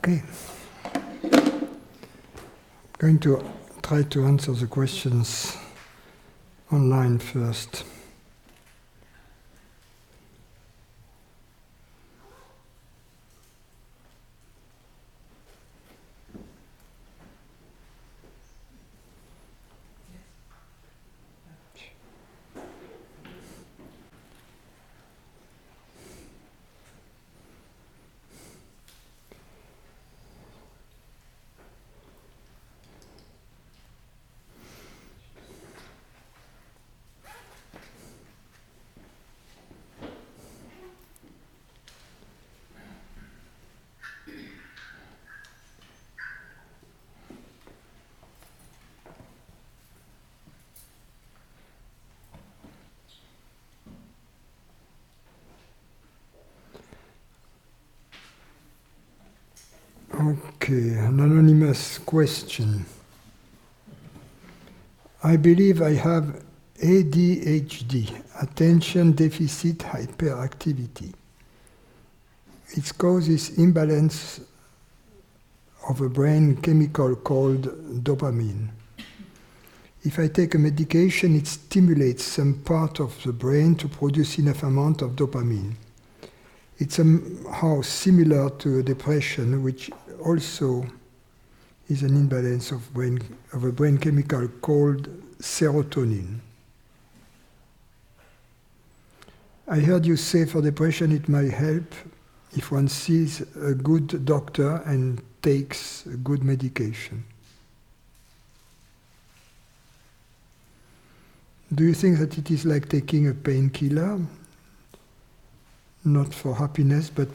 Okay. I'm going to try to answer the questions online first. Okay, an anonymous question. I believe I have ADHD, attention deficit hyperactivity. It causes imbalance of a brain chemical called dopamine. If I take a medication, it stimulates some part of the brain to produce enough amount of dopamine. It's somehow similar to depression, which also is an imbalance of a brain chemical called serotonin. I heard you say for depression it might help if one sees a good doctor and takes good medication. Do you think that it is like taking a painkiller? Not for happiness, but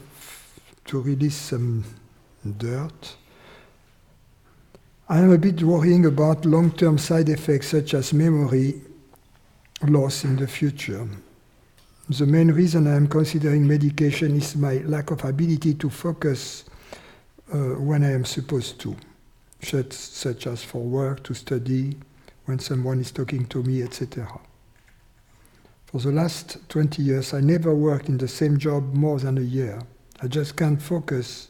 to release some dirt. I am a bit worrying about long-term side effects such as memory loss in the future. The main reason I am considering medication is my lack of ability to focus when I am supposed to, such as for work, to study, when someone is talking to me, etc. For the last 20 years, I never worked in the same job more than a year. I just can't focus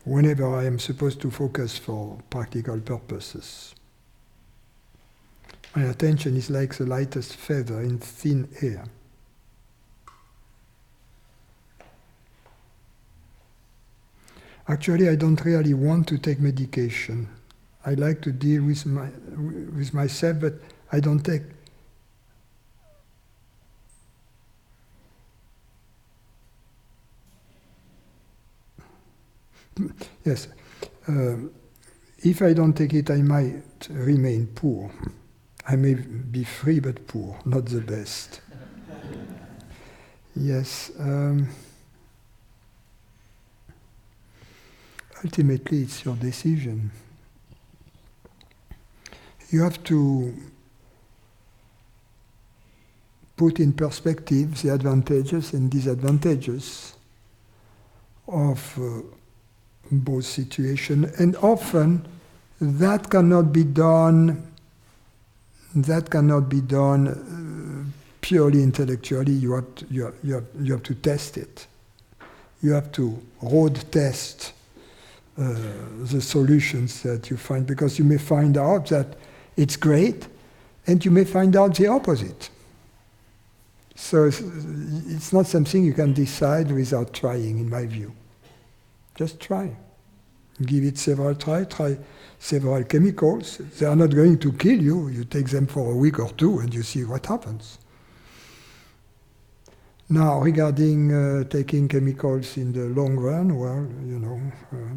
whenever I am supposed to focus for practical purposes. My attention is like the lightest feather in thin air. Actually, I don't really want to take medication. I like to deal with myself, but I don't take. Yes. If I don't take it, I might remain poor. I may be free but poor, not the best. Yes. Ultimately, it's your decision. You have to put in perspective the advantages and disadvantages of both situations, and often that cannot be done purely intellectually. You have to test it. You have to road test the solutions that you find, because you may find out that it's great, and you may find out the opposite. So it's not something you can decide without trying, in my view. Just try. Give it several tries, try several chemicals. They are not going to kill you. You take them for a week or two and you see what happens. Now, regarding taking chemicals in the long run, well,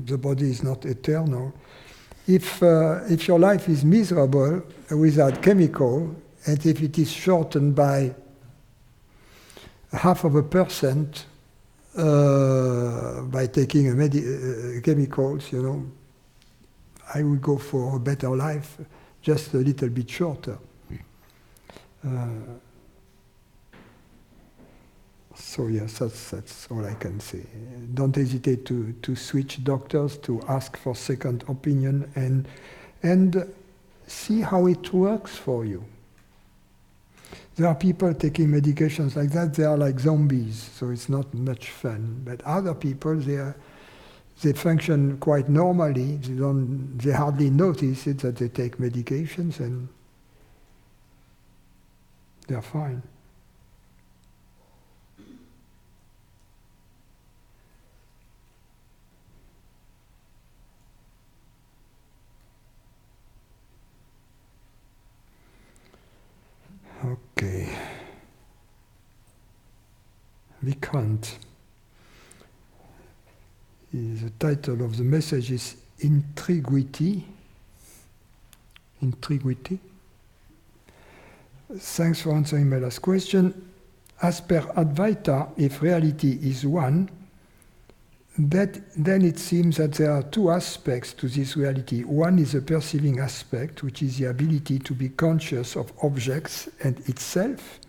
the body is not eternal. If your life is miserable without chemical, and if it is shortened by 0.5%, by taking chemicals, I would go for a better life, just a little bit shorter. So yes, that's all I can say. Don't hesitate to switch doctors, to ask for second opinion, and see how it works for you. There are people taking medications like that, they are like zombies, so it's not much fun. But other people, they function quite normally. They hardly notice it that they take medications, and they're fine. Okay. Week1. The title of the message is Intriguity. Intriguity. Thanks for answering my last question. As per Advaita, if reality is one, then it seems that there are two aspects to this reality. One is a perceiving aspect, which is the ability to be conscious of objects and itself.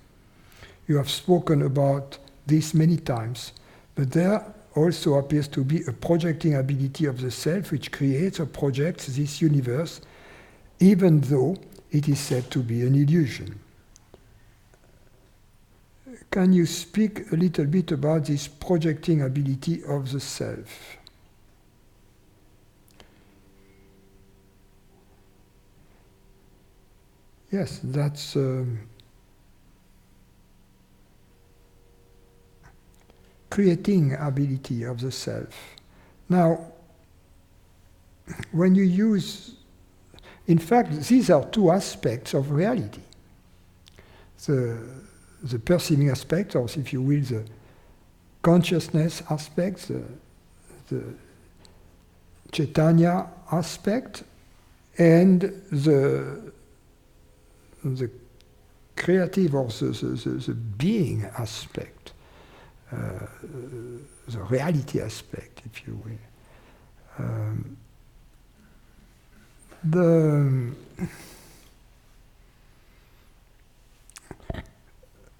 You have spoken about this many times, but there also appears to be a projecting ability of the self, which creates or projects this universe, even though it is said to be an illusion. Can you speak a little bit about this projecting ability of the self? Yes, that's creating ability of the self. Now, when you use, in fact, these are two aspects of reality. The perceiving aspect, or if you will, the consciousness aspect, the Chaitanya aspect, and the creative or the being aspect, the reality aspect, if you will.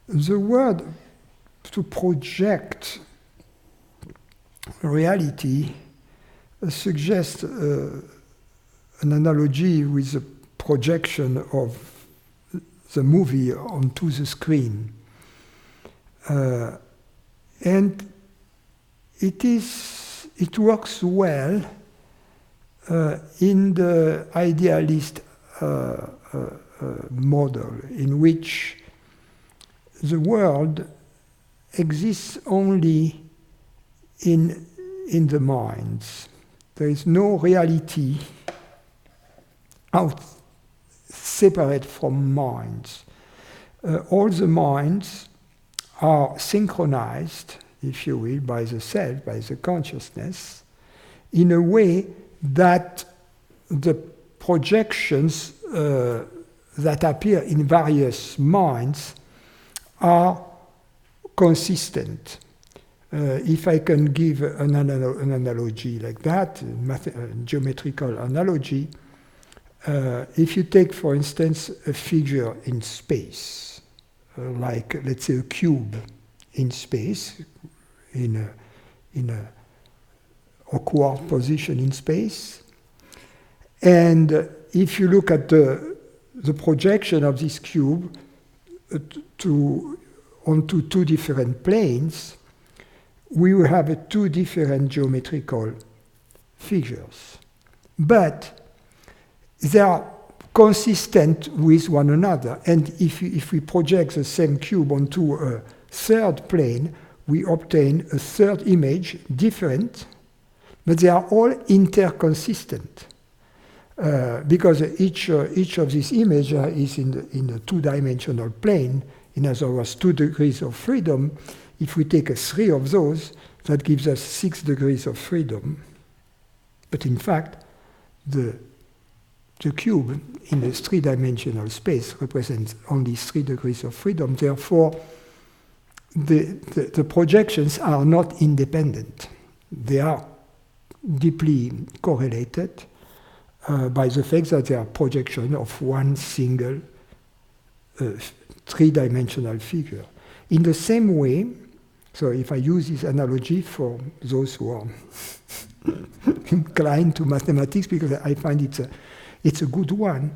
The word to project reality suggests an analogy with the projection of the movie onto the screen. And it works well in the idealist model, in which the world exists only in the minds. There is no reality separate from minds. All the minds are synchronized, if you will, by the self, by the consciousness, in a way that the projections that appear in various minds are consistent. If I can give an analogy like that, geometrical analogy, if you take, for instance, a figure in space, like, let's say, a cube in space, in a awkward position in space, and if you look at the projection of this cube onto two different planes, we will have two different geometrical figures. But they are consistent with one another. And if we project the same cube onto a third plane, we obtain a third image, different, but they are all interconsistent. Because each of these images is in a two-dimensional plane, in other words, 2 degrees of freedom. If we take 3 of those, that gives us 6 degrees of freedom. But in fact, the cube in this 3-dimensional space represents only 3 degrees of freedom. Therefore, the projections are not independent. They are deeply correlated by the fact that they are projection of one single 3-dimensional figure. In the same way, so if I use this analogy for those who are inclined to mathematics, because I find it's a good one,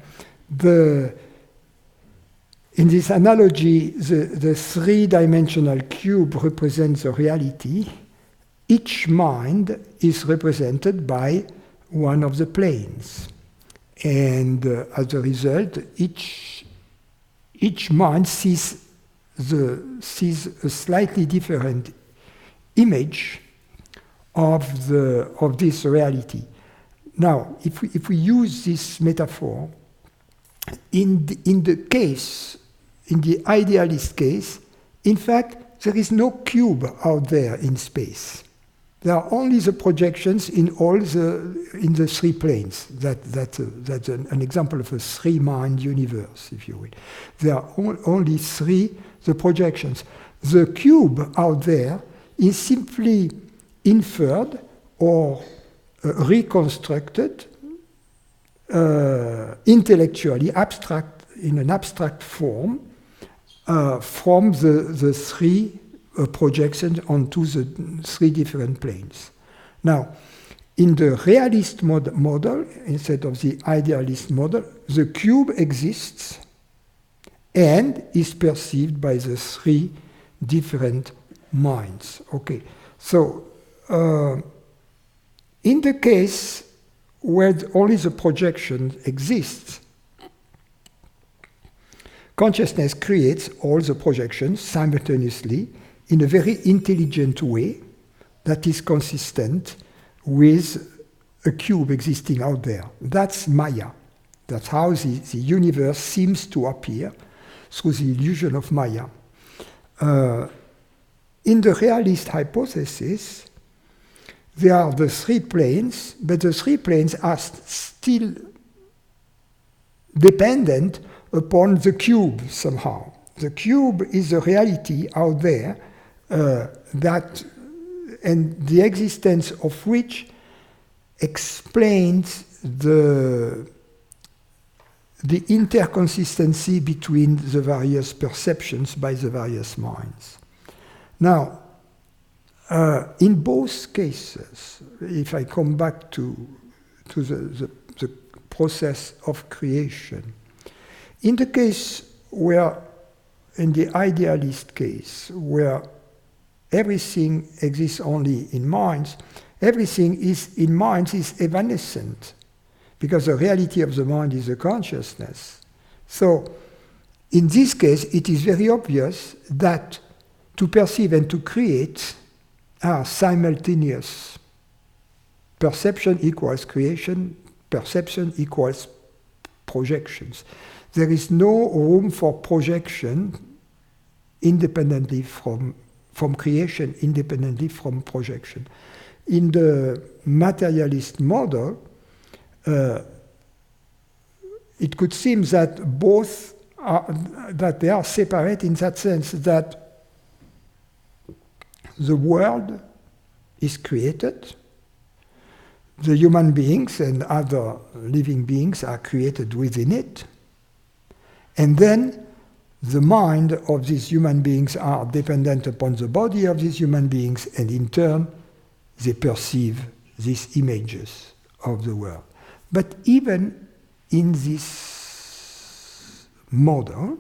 in this analogy, the 3-dimensional cube represents the reality each mind is represented by one of the planes. And as a result, each mind sees a slightly different image of this reality. Now, if we use this metaphor, in the idealist case, in fact, there is no cube out there in space. There are only the projections in the three planes. That's an example of a three-mind universe, if you will. There are only the projections. The cube out there is simply inferred or reconstructed intellectually, in an abstract form, from the three projections onto the three different planes. Now, in the realist model, instead of the idealist model, the cube exists and is perceived by the three different minds. Okay, so in the case where only the projection exists, consciousness creates all the projections simultaneously in a very intelligent way that is consistent with a cube existing out there. That's Maya. That's how the universe seems to appear through the illusion of Maya. In the realist hypothesis, there are the three planes, but the three planes are still dependent upon the cube somehow. The cube is a reality out there and the existence of which explains the interconsistency between the various perceptions by the various minds. Now, in both cases, if I come back to the process of creation, in the case where, in the idealist case, where everything exists only in minds, everything is in minds is evanescent, because the reality of the mind is the consciousness. So, in this case, it is very obvious that to perceive and to create are simultaneous. Perception equals creation, perception equals projections. There is no room for projection independently from creation, independently from projection. In the materialist model, it could seem that that they are separate in that sense that the world is created, the human beings and other living beings are created within it, and then the mind of these human beings are dependent upon the body of these human beings, and in turn they perceive these images of the world. But even in this model,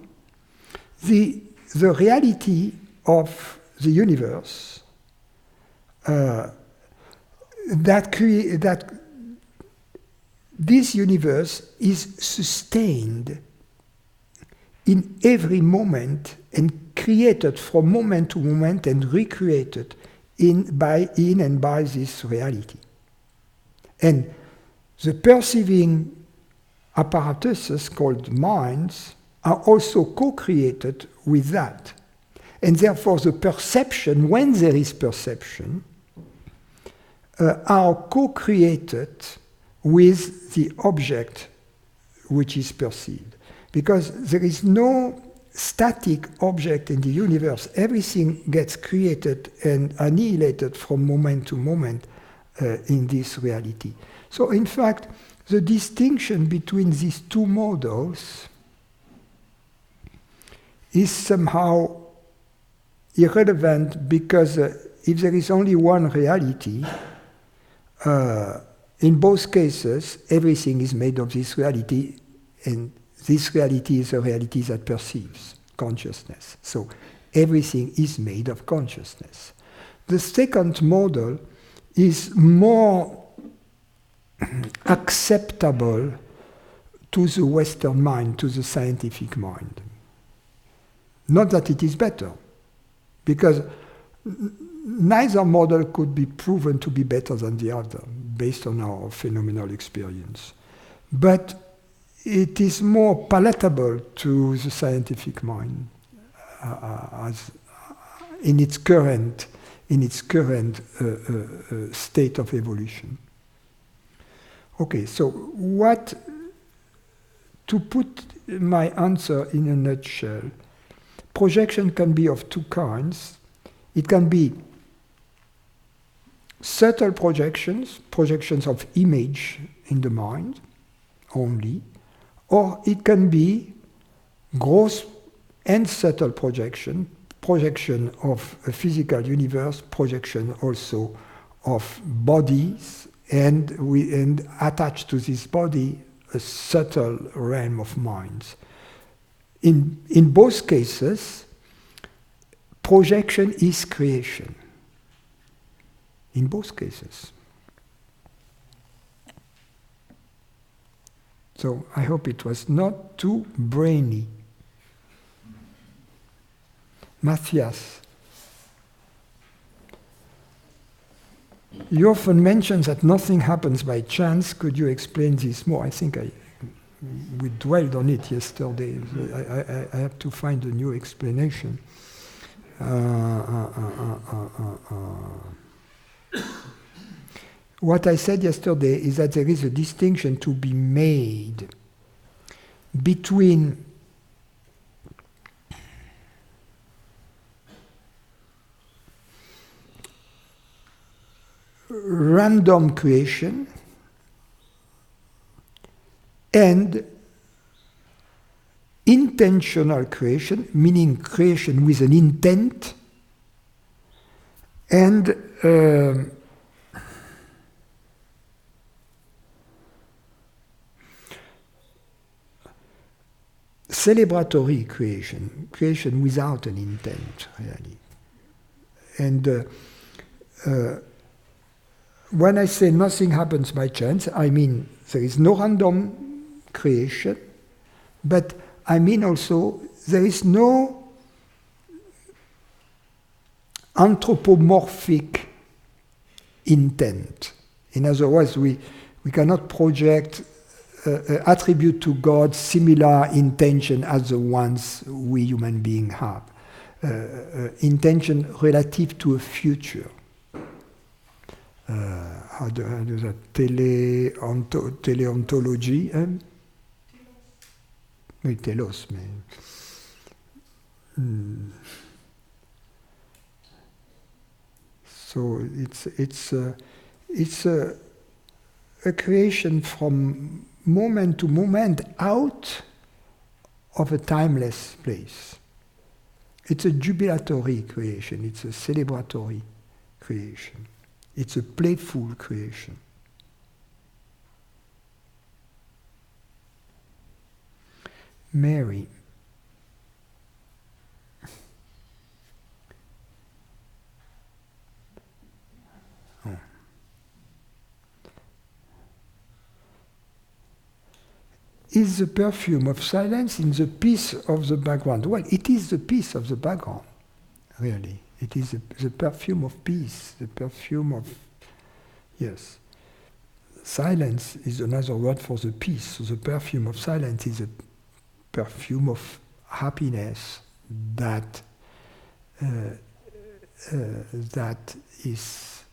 the reality of the universe that this universe is sustained in every moment and created from moment to moment and recreated in and by this reality. And the perceiving apparatuses called minds are also co-created with that. And therefore the perception, when there is perception, are co-created with the object which is perceived. Because there is no static object in the universe. Everything gets created and annihilated from moment to moment in this reality. So in fact, the distinction between these two models is somehow irrelevant, because if there is only one reality, in both cases, everything is made of this reality, and this reality is a reality that perceives consciousness. So everything is made of consciousness. the second model is more acceptable to the Western mind, to the scientific mind. Not that it is better, because neither model could be proven to be better than the other, based on our phenomenal experience. But it is more palatable to the scientific mind as in its current state of evolution. Okay, so to put my answer in a nutshell, projection can be of two kinds. It can be subtle projections of image in the mind only, or it can be gross and subtle projection of a physical universe, projection also of bodies, and attached to this body a subtle realm of minds. In both cases, projection is creation. In both cases. So I hope it was not too brainy. Matthias. You often mention that nothing happens by chance. Could you explain this more? I think we dwelled on it yesterday. I have to find a new explanation. What I said yesterday is that there is a distinction to be made between random creation and intentional creation, meaning creation with an intent, and celebratory creation without an intent, really. And when I say nothing happens by chance, I mean there is no random creation, but I mean also there is no anthropomorphic intent. In other words, we cannot project, attribute to God similar intention as the ones we human beings have. Intention relative to a future. How do that? Teleontology? Oui, telos, mais... So it's a creation from moment to moment out of a timeless place. It's a jubilatory creation, it's a celebratory creation. It's a playful creation. Mary. Oh. Is the perfume of silence in the peace of the background? Well, it is the peace of the background, really. It is the perfume of peace, the perfume of... Yes. Silence is another word for the peace. So the perfume of silence is a perfume of happiness that is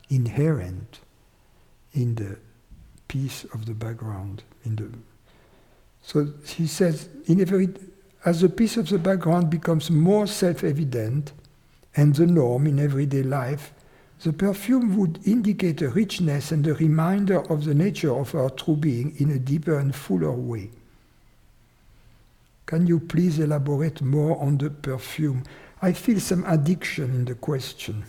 inherent in the peace of the background. So he says, as the peace of the background becomes more self-evident and the norm in everyday life, the perfume would indicate a richness and a reminder of the nature of our true being in a deeper and fuller way. Can you please elaborate more on the perfume? I feel some addiction in the question.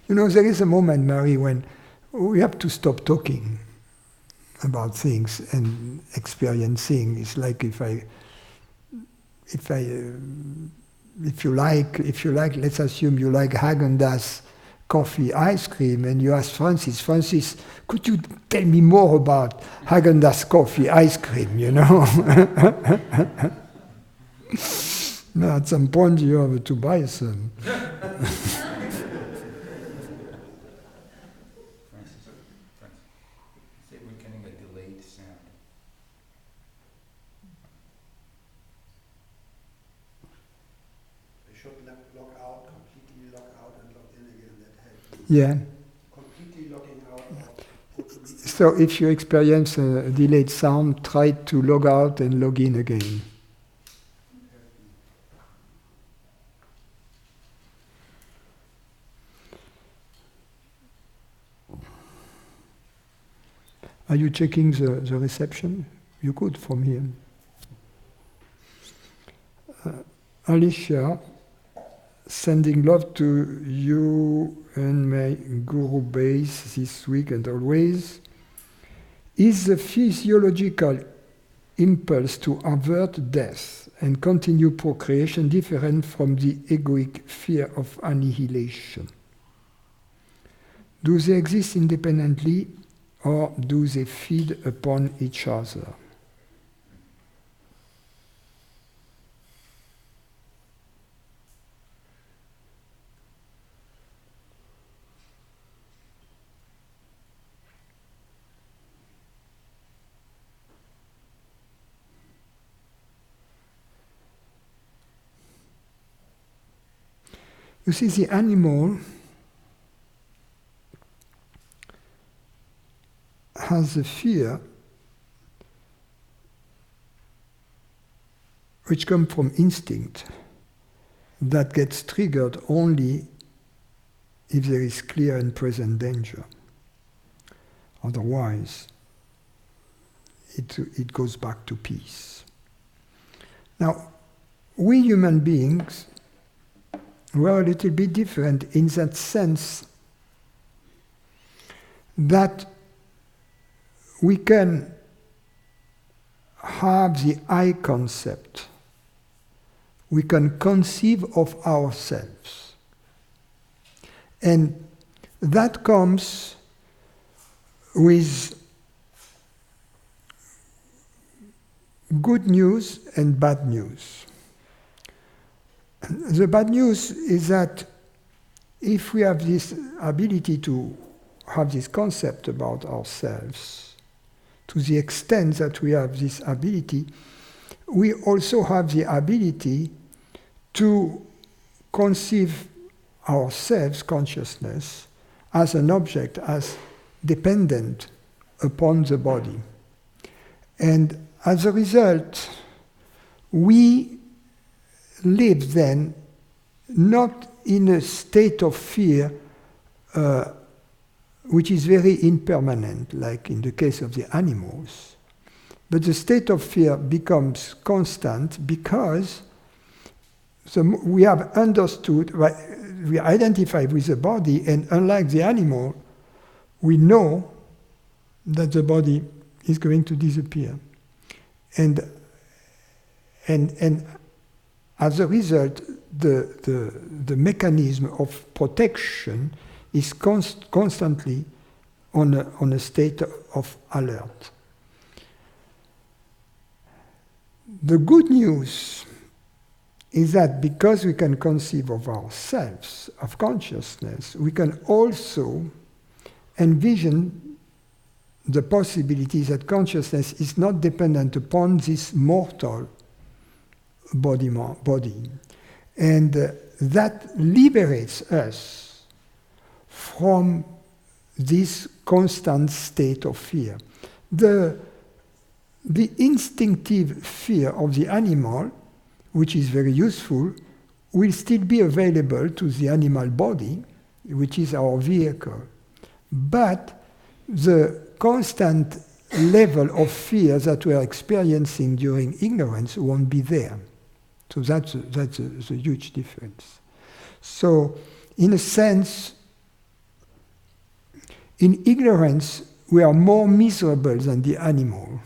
You know, there is a moment, Marie, when we have to stop talking. about things and experiencing. It's like if you like, let's assume you like Haagen-Dazs coffee ice cream, and you ask Francis, could you tell me more about Haagen-Dazs coffee ice cream, you know? Now, at some point you have to buy some. Yeah. Completely locking out. So if you experience a delayed sound, try to log out and log in again. Are you checking the reception? You could from here. Alicia, sending love to you and my guru base this week and always. Is the physiological impulse to avert death and continue procreation different from the egoic fear of annihilation? Do they exist independently, or do they feed upon each other? You see, the animal has a fear which comes from instinct that gets triggered only if there is clear and present danger. Otherwise, it goes back to peace. Now, we human beings, we're a little bit different in that sense that we can have the I concept. We can conceive of ourselves. And that comes with good news and bad news. The bad news is that if we have this ability to have this concept about ourselves, to the extent that we have this ability, we also have the ability to conceive ourselves, consciousness, as an object, as dependent upon the body. And as a result, we live then not in a state of fear which is very impermanent, like in the case of the animals. But the state of fear becomes constant because we have understood, we identify with the body, and unlike the animal, we know that the body is going to disappear. And as a result, the mechanism of protection is constantly on a state of alert. The good news is that because we can conceive of ourselves, of consciousness, we can also envision the possibility that consciousness is not dependent upon this mortal body. And that liberates us from this constant state of fear. The instinctive fear of the animal, which is very useful, will still be available to the animal body, which is our vehicle. But the constant level of fear that we are experiencing during ignorance won't be there. So that's a huge difference. So, in a sense, in ignorance, we are more miserable than the animal.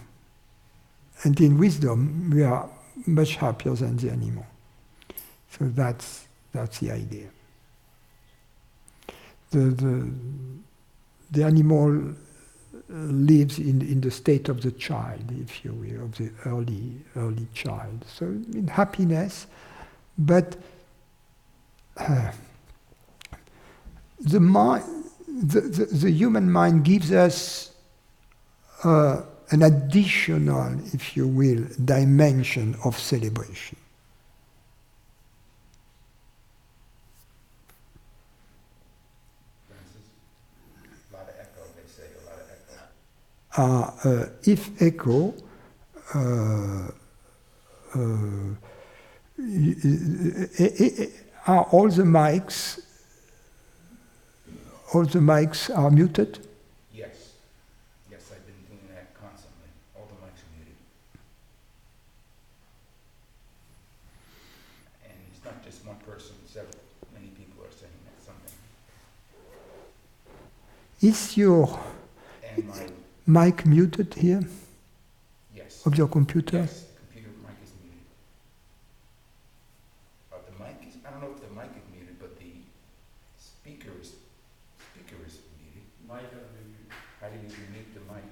And in wisdom, we are much happier than the animal. So that's the idea. The animal lives in the state of the child, if you will, of the early child. So in happiness, but the human mind gives us an additional, if you will, dimension of celebration. If echo, are all the mics are muted? Yes. Yes, I've been doing that constantly. All the mics are muted. And it's not just one person, several. Many people are saying that something. Is your mic muted here? Yes. Of your computer? Yes, the computer mic is muted. The mic is, I don't know if the mic is muted, but the speaker is muted. Mic is muted. How do you mute the mic?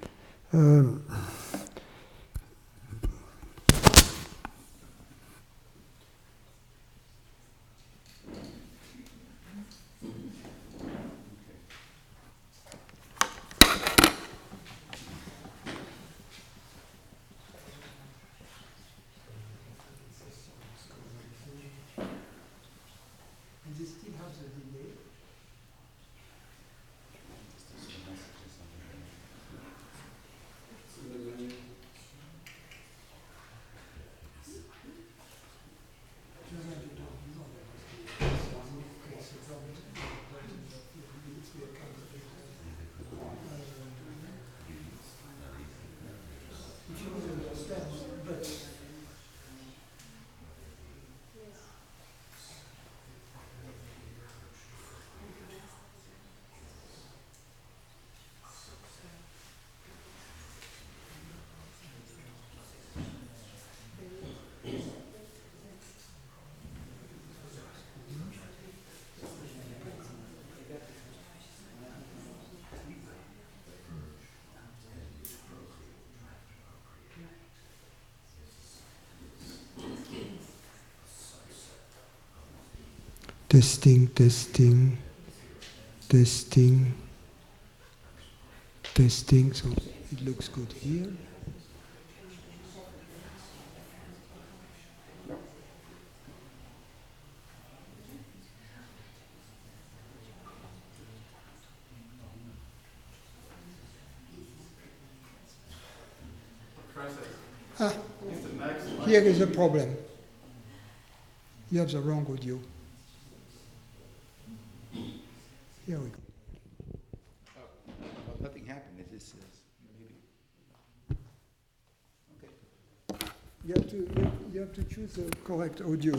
Testing, testing, testing, testing. So it looks good here. Here is a problem. You have the wrong audio. Here we go. Well, nothing happened. It just says maybe. Okay. You have to choose the correct audio.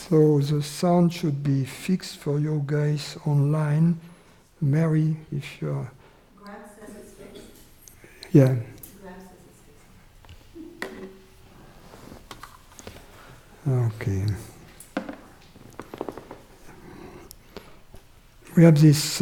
So the sound should be fixed for you guys online. Mary, if you're... Grant says it's fixed. Yeah. Grant says it's fixed. Okay. We have this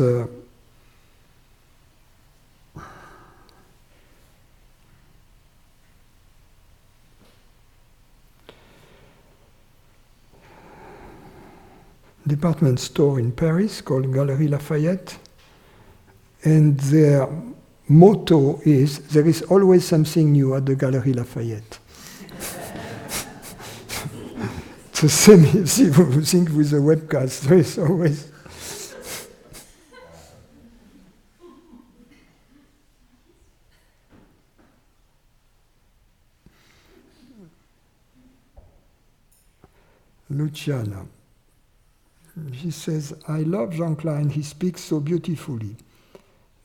department store in Paris called Galerie Lafayette, and their motto is, there is always something new at the Galerie Lafayette. It's the same thing with the webcast, there is always... Luciana. She says, I love Jean Klein, he speaks so beautifully.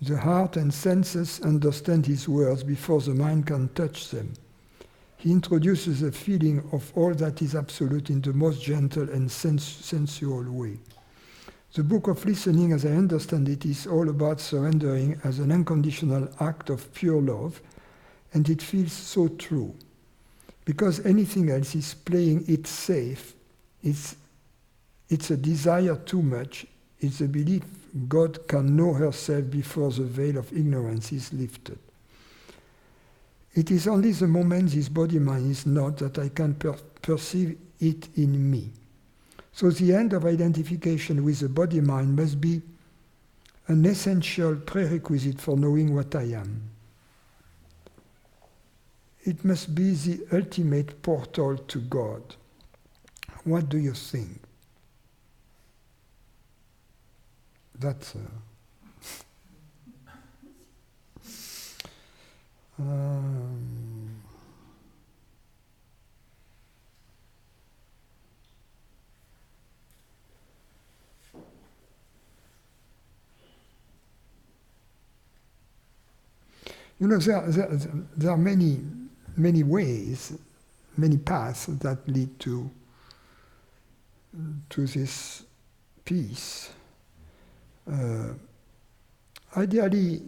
The heart and senses understand his words before the mind can touch them. He introduces a feeling of all that is absolute in the most gentle and sensual way. The book of listening, as I understand it, is all about surrendering as an unconditional act of pure love, and it feels so true. Because anything else is playing it safe, it's a desire too much, it's a belief God can know herself before the veil of ignorance is lifted. It is only the moment this body-mind is not that I can perceive it in me. So the end of identification with the body-mind must be an essential prerequisite for knowing what I am. It must be the ultimate portal to God. What do you think? That's you know, there are many ways, many paths that lead to this peace. Ideally,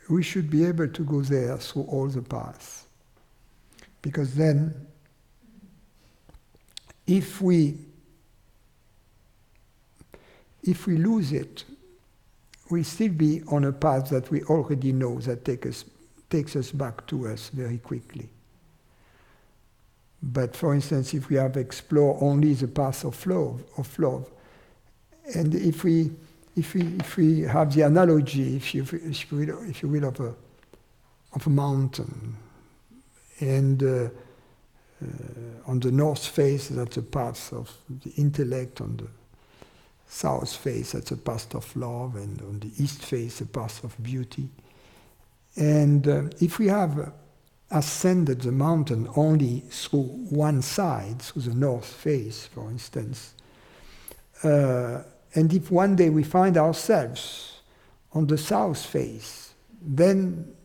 we should be able to go there through all the paths. Because then, if we lose it, we still be on a path that we already know that takes us back to us very quickly. But for instance, if we have explored only the path of love, and if we have the analogy, if you will, of a mountain, and on the north face that's the path of the intellect, on the south face that's the path of love, and on the east face the path of beauty. And if we have ascended the mountain only through one side, through the north face, for instance, and if one day we find ourselves on the south face, then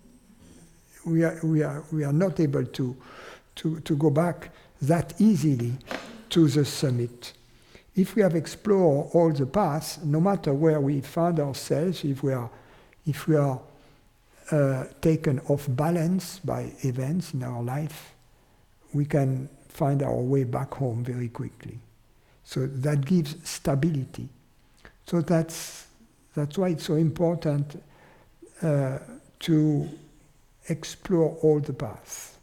we are not able to go back that easily to the summit. If we have explored all the paths, no matter where we find ourselves, if we are taken off balance by events in our life, we can find our way back home very quickly. So that gives stability. So that's why it's so important to explore all the paths.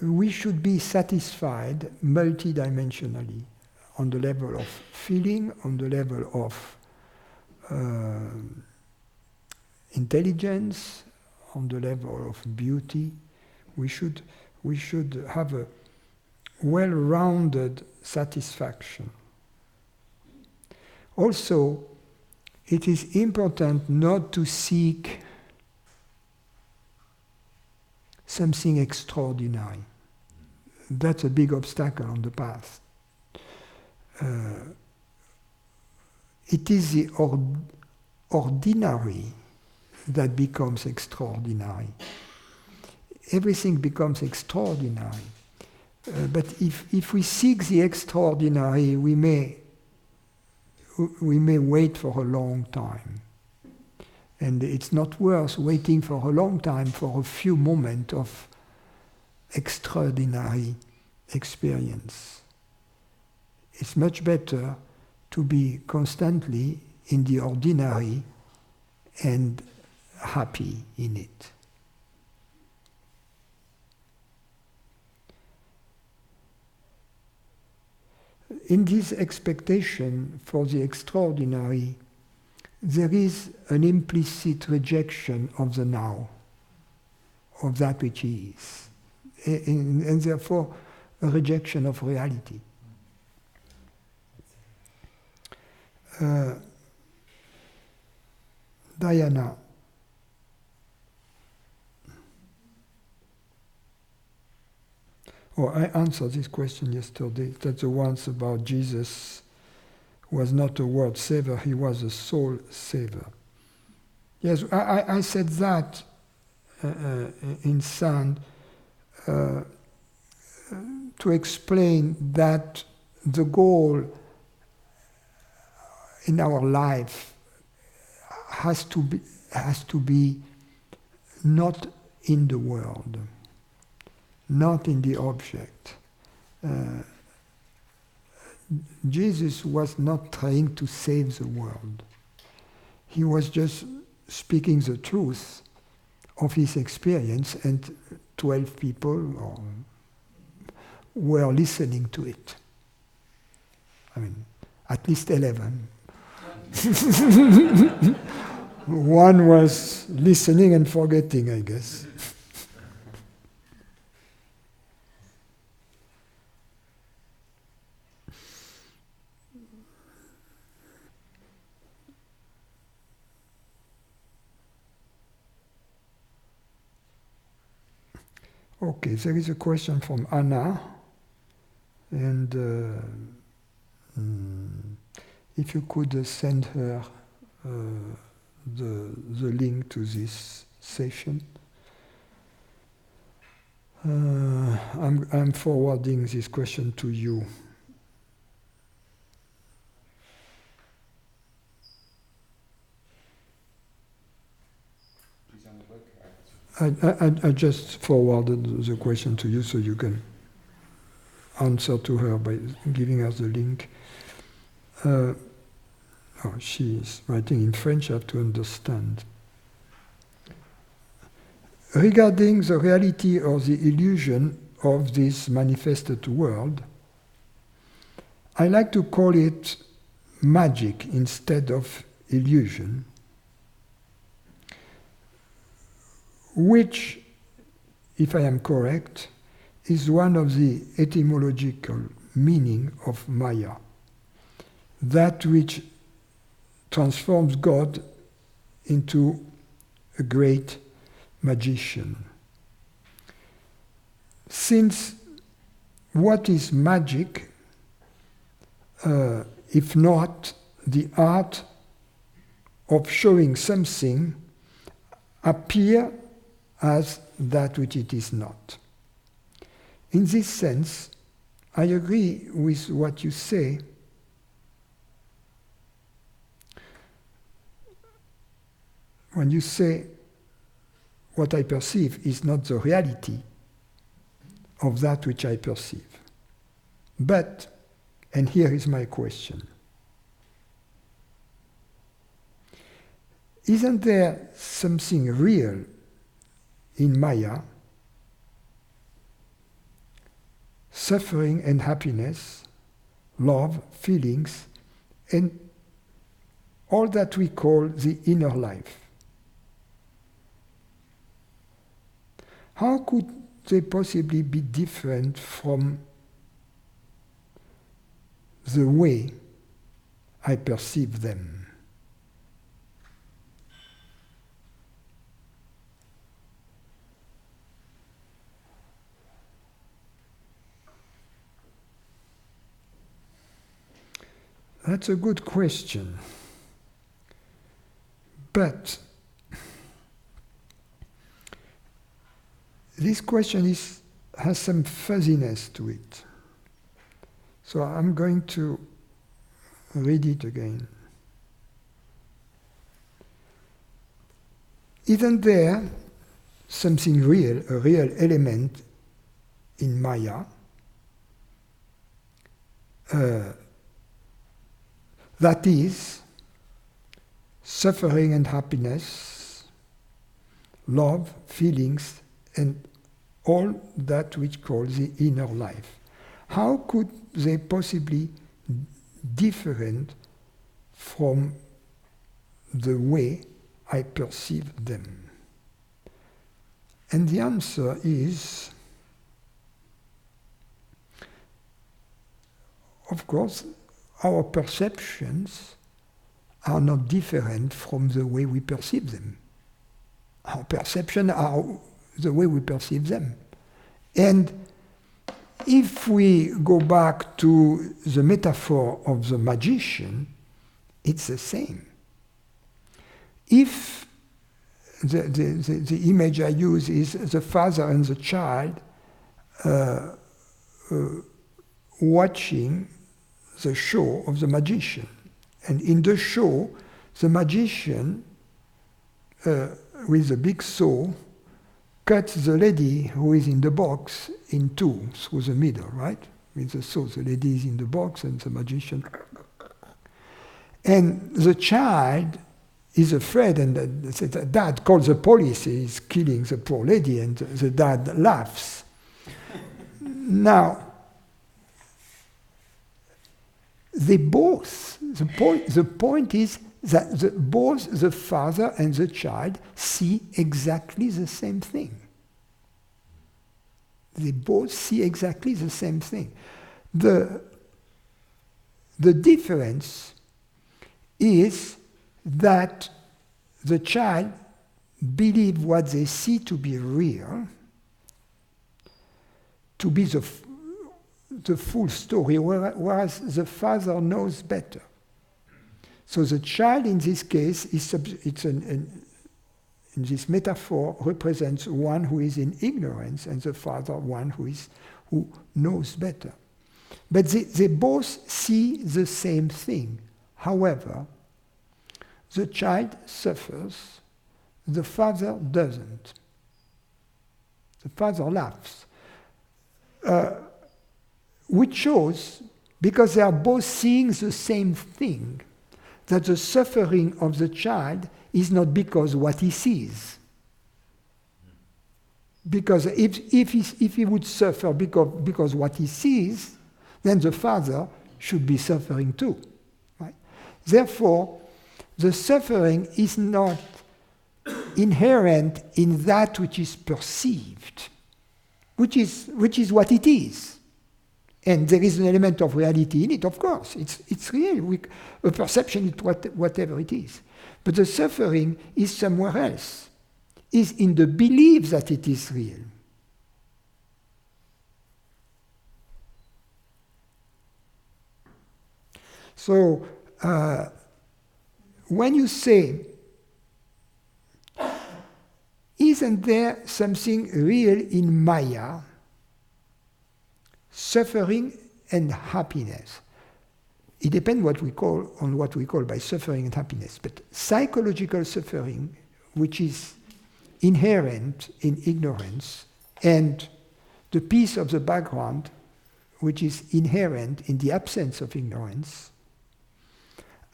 We should be satisfied multidimensionally on the level of feeling, on the level of intelligence, on the level of beauty. We should have a well-rounded satisfaction. Also, it is important not to seek something extraordinary. That's a big obstacle on the path. It is the ordinary that becomes extraordinary. Everything becomes extraordinary. But if we seek the extraordinary, we may wait for a long time. And it's not worth waiting for a long time for a few moments of extraordinary experience. It's much better to be constantly in the ordinary and happy in it. In this expectation for the extraordinary, there is an implicit rejection of the now, of that which is, and therefore a rejection of reality. Diana. Oh, I answered this question yesterday, that the ones about Jesus was not a world saver, he was a soul saver. Yes, I said that in sound to explain that the goal in our life has to be not in the world, not in the object. Jesus was not trying to save the world. He was just speaking the truth of his experience, and 12 people were listening to it. I mean, at least 11. One was listening and forgetting, I guess. Okay, there is a question from Anna, and if you could send her the link to this session. I'm forwarding this question to you. I just forwarded the question to you so you can answer to her by giving us the link. She's writing in French, I have to understand. Regarding the reality or the illusion of this manifested world, I like to call it magic instead of illusion, which, if I am correct, is one of the etymological meaning of Maya, that which transforms God into a great magician. Since what is magic, if not the art of showing something appear as that which it is not. In this sense, I agree with what you say. When you say what I perceive is not the reality of that which I perceive. But, and here is my question, isn't there something real in Maya, suffering and happiness, love, feelings, and all that we call the inner life? How could they possibly be different from the way I perceive them? That's a good question. But this question has some fuzziness to it. So I'm going to read it again. Isn't there something real, a real element in Maya that is suffering and happiness, love, feelings, and all that which calls the inner life? How could they possibly different from the way I perceive them? And the answer is, of course, our perceptions are not different from the way we perceive them. Our perceptions are the way we perceive them. And if we go back to the metaphor of the magician, it's the same. If the image I use is the father and the child watching the show of the magician. And in the show, the magician, with a big saw, cuts the lady who is in the box in two through the middle, right? With the saw, the lady is in the box and the magician. And the child is afraid, and the dad calls the police, he's killing the poor lady, and the dad laughs. Now, they both, the point is that both the father and the child see exactly the same thing. They both see exactly the same thing. The difference is that the child believes what they see to be real, to be the full story, whereas the father knows better. So the child in this case, in this metaphor, represents one who is in ignorance, and the father one who knows better. But they both see the same thing. However, the child suffers, the father doesn't. The father laughs. Which shows, because they are both seeing the same thing, that the suffering of the child is not because what he sees. Because if he would suffer because what he sees, then the father should be suffering too. Right? Therefore, the suffering is not inherent in that which is perceived, which is what it is. And there is an element of reality in it, of course. It's real. A perception is whatever it is. But the suffering is somewhere else, is in the belief that it is real. So, when you say, isn't there something real in Maya, suffering and happiness? It depends on what we call by suffering and happiness. But psychological suffering, which is inherent in ignorance, and the piece of the background, which is inherent in the absence of ignorance,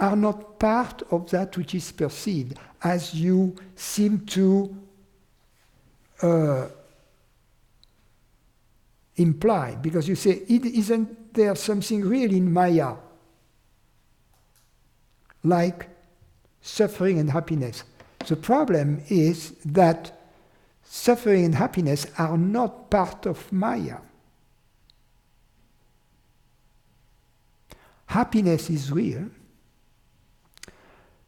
are not part of that which is perceived, as you seem to imply, because you say, isn't there something real in Maya, like suffering and happiness? The problem is that suffering and happiness are not part of Maya. Happiness is real.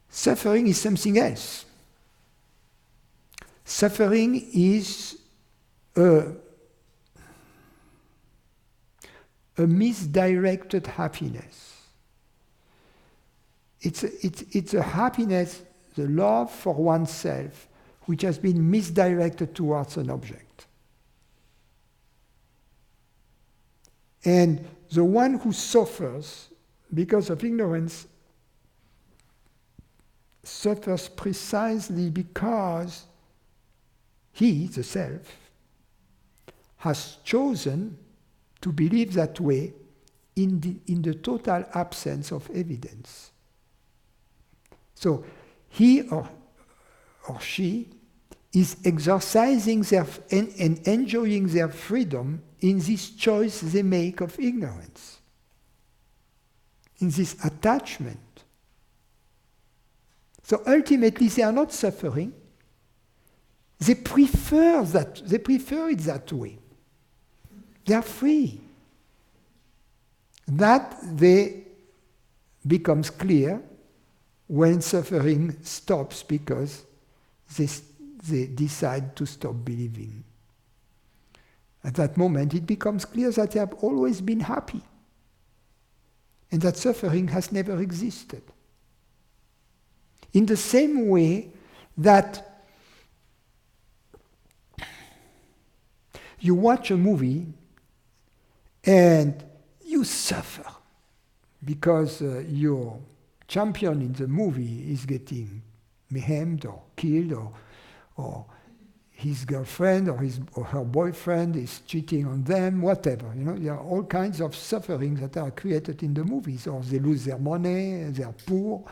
Suffering is something else. Suffering is a misdirected happiness. It's a happiness, the love for oneself, which has been misdirected towards an object. And the one who suffers because of ignorance suffers precisely because he, the self, has chosen to believe that way in the total absence of evidence. So he or she is exercising and enjoying their freedom in this choice they make of ignorance, in this attachment. So ultimately they are not suffering. They prefer it that way. They are free. That becomes clear when suffering stops because they decide to stop believing. At that moment, it becomes clear that they have always been happy and that suffering has never existed. In the same way that you watch a movie and you suffer because your champion in the movie is getting maimed or killed, or his girlfriend or her boyfriend is cheating on them, whatever. There are all kinds of suffering that are created in the movies, or they lose their money, they're poor,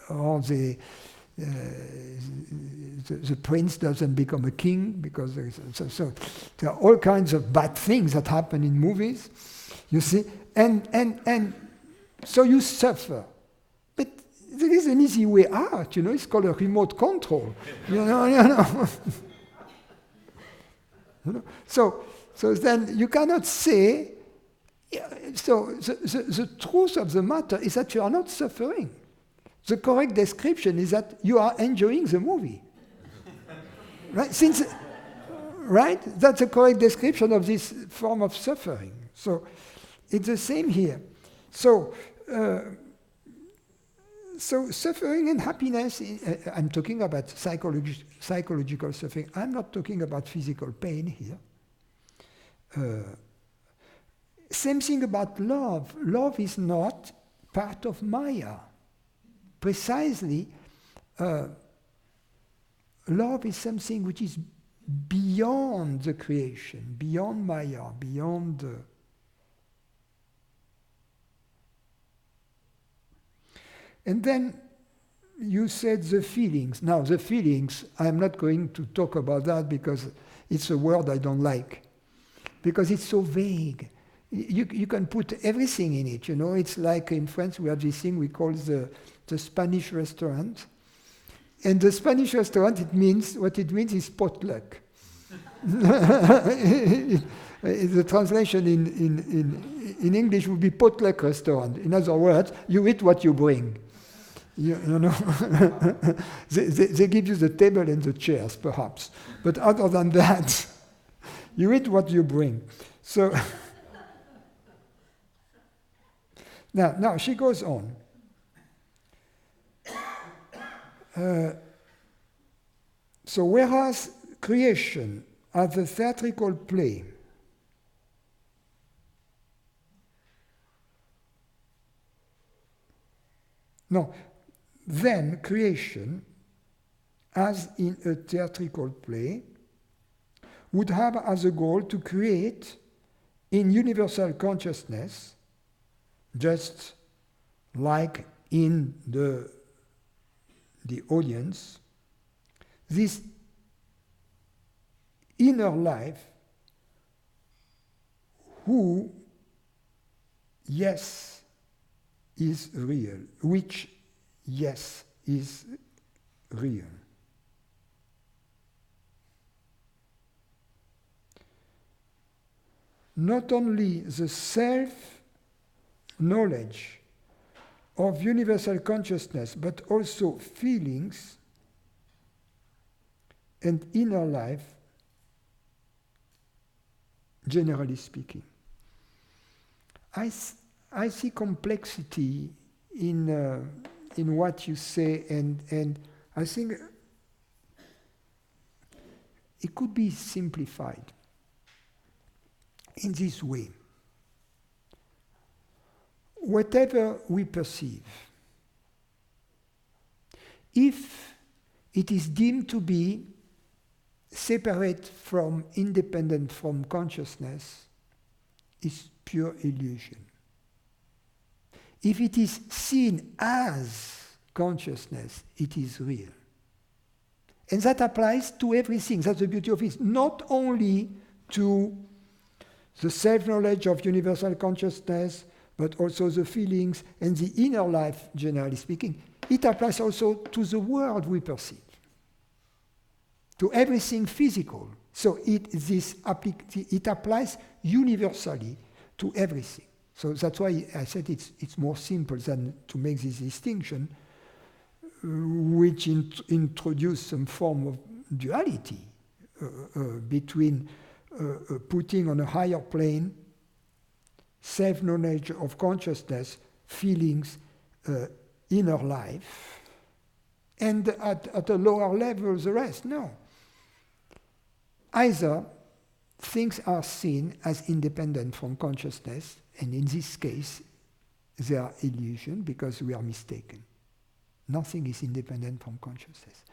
or the prince doesn't become a king because so there are all kinds of bad things that happen in movies, you see, and so you suffer. But there is an easy way out, it's called a remote control. So then you cannot say, so the truth of the matter is that you are not suffering. The correct description is that you are enjoying the movie. Right? Right? That's the correct description of this form of suffering. So it's the same here. So suffering and happiness, I'm talking about psychological suffering. I'm not talking about physical pain here. Same thing about love. Love is not part of Maya. Precisely, love is something which is beyond the creation, beyond Maya, beyond the... And then you said the feelings. Now, the feelings, I'm not going to talk about that because it's a word I don't like, because it's so vague. You can put everything in it, It's like in France we have this thing we call the Spanish restaurant. And the Spanish restaurant, what it means is potluck. The translation in English would be potluck restaurant. In other words, you eat what you bring. You know, they give you the table and the chairs, perhaps. But other than that, you eat what you bring. So now she goes on. So whereas creation as a theatrical play then creation, as in a theatrical play, would have as a goal to create in universal consciousness, just like in the audience, this inner life who, yes, is real, which, yes, is real. Not only the self-knowledge of universal consciousness, but also feelings and inner life, generally speaking. I see complexity in what you say, and I think it could be simplified in this way. Whatever we perceive, if it is deemed to be separate from, independent from consciousness, is pure illusion. If it is seen as consciousness, it is real. And that applies to everything. That's the beauty of it. Not only to the self-knowledge of universal consciousness, but also the feelings and the inner life, generally speaking. It applies also to the world we perceive, to everything physical. So it applies universally to everything. So that's why I said it's more simple than to make this distinction, which introduce some form of duality between putting on a higher plane self-knowledge of consciousness, feelings, inner life, and at a lower level the rest. No. either things are seen as independent from consciousness, and in this case, they are illusion because we are mistaken. Nothing is independent from consciousness.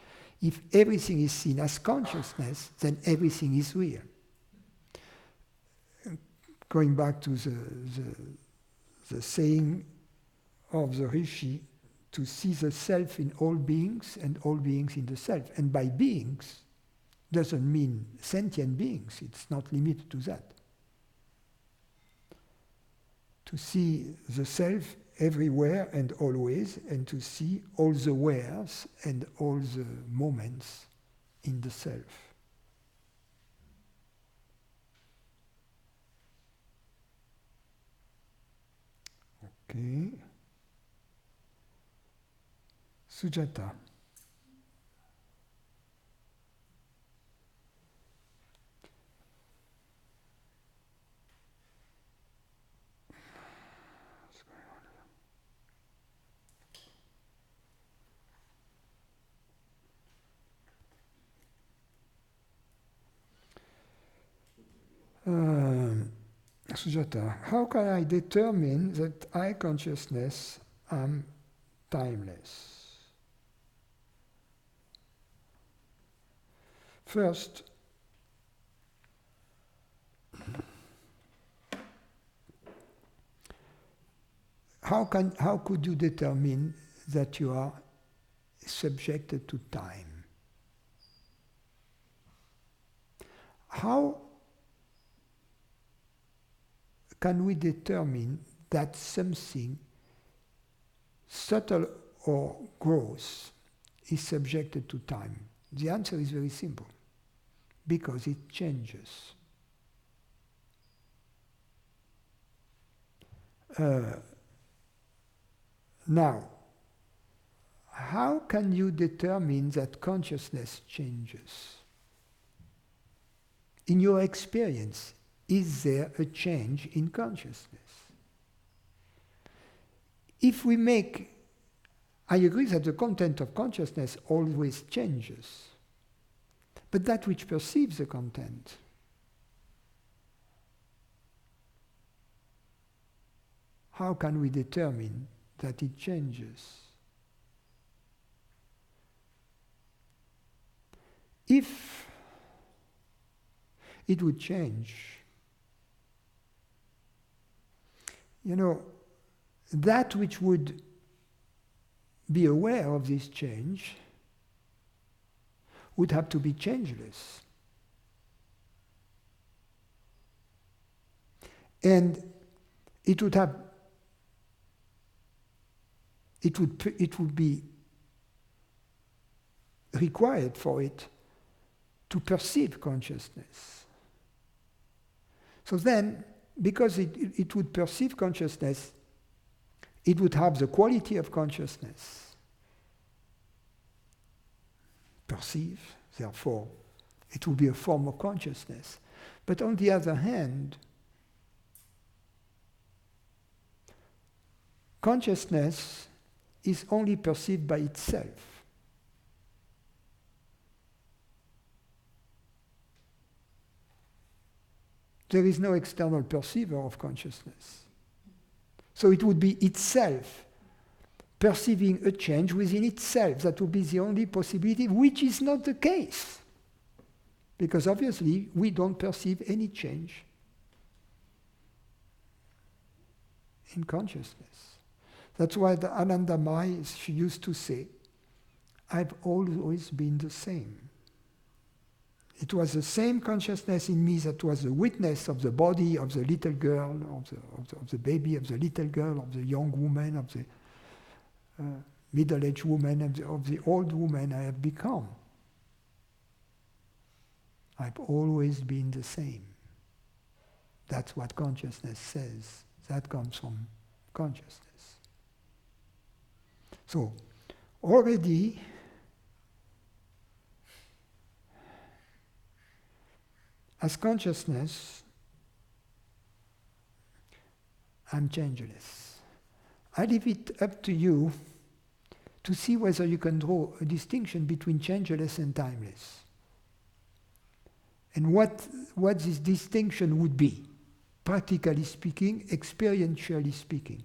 If everything is seen as consciousness, then everything is real. Going back to the saying of the Rishi, to see the self in all beings and all beings in the self. And by beings doesn't mean sentient beings, it's not limited to that. To see the self everywhere and always, and to see all the wheres and all the moments in the self. Okay. Sujata. What's going on here? Sujata, how can I determine that I consciousness am timeless? First, how could you determine that you are subjected to time? How can we determine that something subtle or gross is subjected to time? The answer is very simple. Because it changes. Now, how can you determine that consciousness changes? In your experience, is there a change in consciousness? If we make, I agree that the content of consciousness always changes, but that which perceives the content, how can we determine that it changes? If it would change, that which would be aware of this change would have to be changeless. And it would be required for it to perceive consciousness. So then, because it would perceive consciousness, it would have the quality of consciousness. Perceive, therefore, it would be a form of consciousness. But on the other hand, consciousness is only perceived by itself. There is no external perceiver of consciousness. So it would be itself perceiving a change within itself. That would be the only possibility, which is not the case. Because obviously we don't perceive any change in consciousness. That's why the Anandamayi, she used to say, I've always been the same. It was the same consciousness in me that was the witness of the body of the little girl, of the baby, of the little girl, of the young woman, of the middle-aged woman, of the old woman I have become. I've always been the same. That's what consciousness says. That comes from consciousness. So, already as consciousness, I'm changeless. I leave it up to you to see whether you can draw a distinction between changeless and timeless. and what this distinction would be, practically speaking, experientially speaking.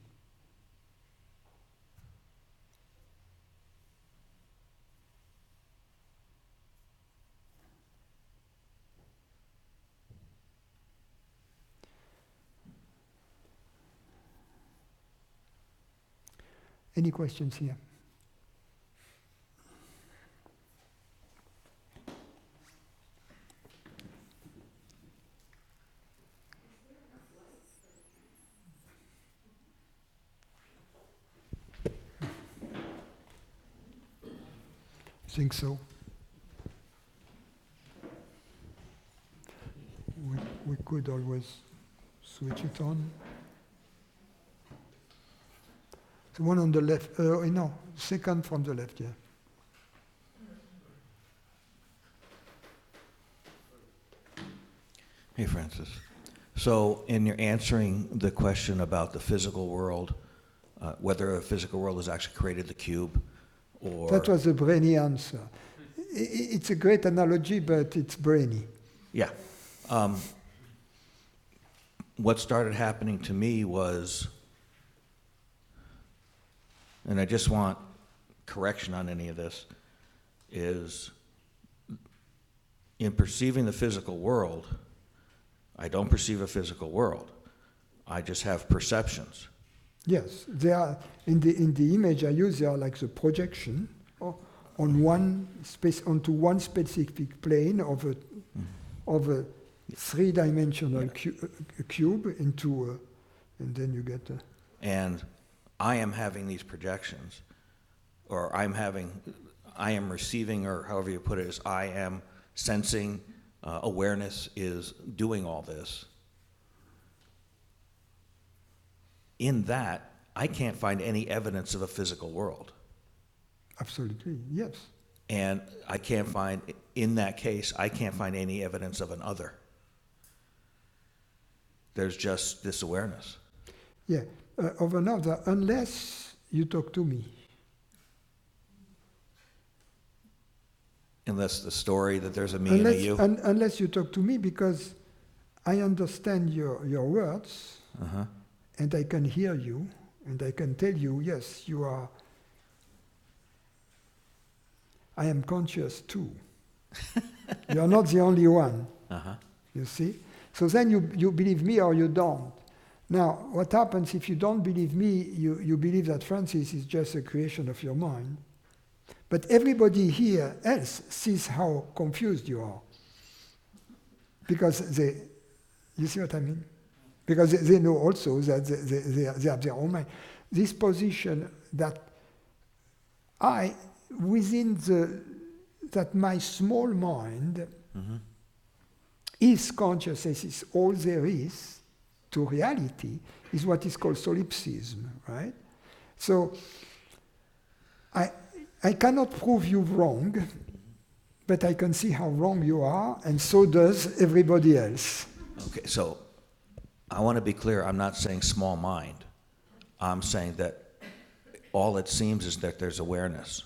Any questions here? I think so. We could always switch it on. The one on the left, no, second from the left, yeah. Hey, Francis. So in your answering the question about the physical world, whether a physical world has actually created the cube, or... That was a brainy answer. It's a great analogy, but it's brainy. Yeah. What started happening to me was, and I just want correction on any of this, is in perceiving the physical world, I don't perceive a physical world. I just have perceptions. Yes, they are in the image I use. They are like the projection on one space onto one specific plane of a three-dimensional cube into, and then you get. And I am having these projections, or I am receiving, or however you put it, is I am sensing. Awareness is doing all this. In that, I can't find any evidence of a physical world. Absolutely, yes. And I can't find, in that case, I can't find any evidence of an other. There's just this awareness. Yeah, of another, unless you talk to me. Unless the story that there's a me and a you. Unless you talk to me, because I understand your words, and I can hear you, and I can tell you, yes, you are. I am conscious too. You are not the only one. You see? So then you believe me or you don't. Now, what happens if you don't believe me, you believe that Francis is just a creation of your mind. But everybody here else sees how confused you are. Because you see what I mean? Because they know also that they have their own mind. This position that that my small mind is consciousness, is all there is to reality, is what is called solipsism, right? So I cannot prove you wrong, but I can see how wrong you are, and so does everybody else. Okay, so I want to be clear. I'm not saying small mind. I'm saying that all it seems is that there's awareness.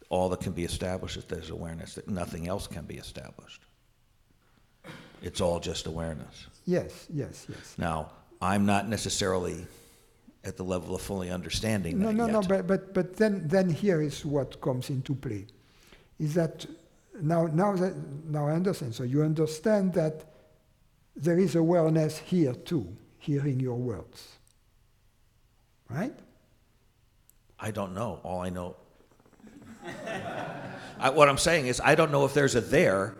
All that can be established is there's awareness, that nothing else can be established. It's all just awareness. Yes. Now, I'm not necessarily at the level of fully understanding that yet. No, but then here is what comes into play. Is that now I understand. So you understand that there is awareness here too, hearing your words. Right? I don't know. All I know... what I'm saying is I don't know if there's a there.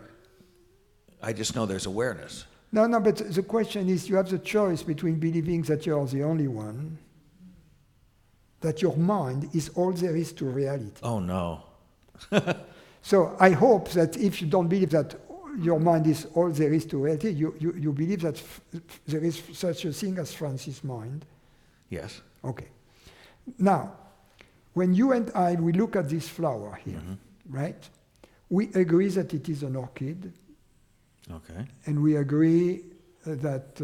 I just know there's awareness. No, but the question is, you have the choice between believing that you're the only one, that your mind is all there is to reality. Oh, no. So I hope that if you don't believe that your mind is all there is to reality, you believe that there is such a thing as Francis' mind. Yes. Okay. Now, when you and I, we look at this flower here, right? We agree that it is an orchid. Okay. And we agree that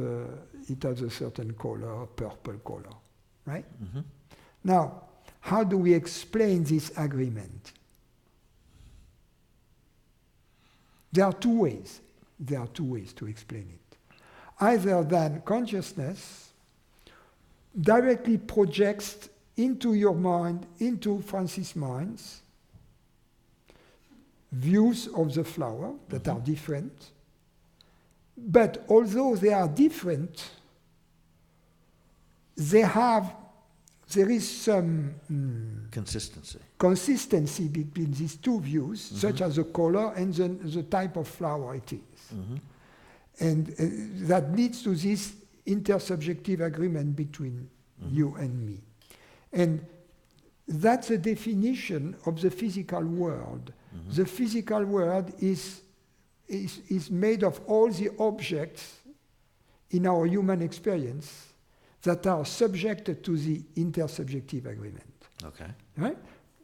it has a certain color, purple color, right? Now, how do we explain this agreement? There are two ways. there are two ways to explain it. Either then consciousness directly projects into your mind, into Francis' minds, views of the flower that are different. But although they are different, there is some consistency between these two views, such as the color and the type of flower it is. And that leads to this intersubjective agreement between you and me. And that's a definition of the physical world. The physical world is made of all the objects in our human experience that are subjected to the intersubjective agreement. Okay. Right?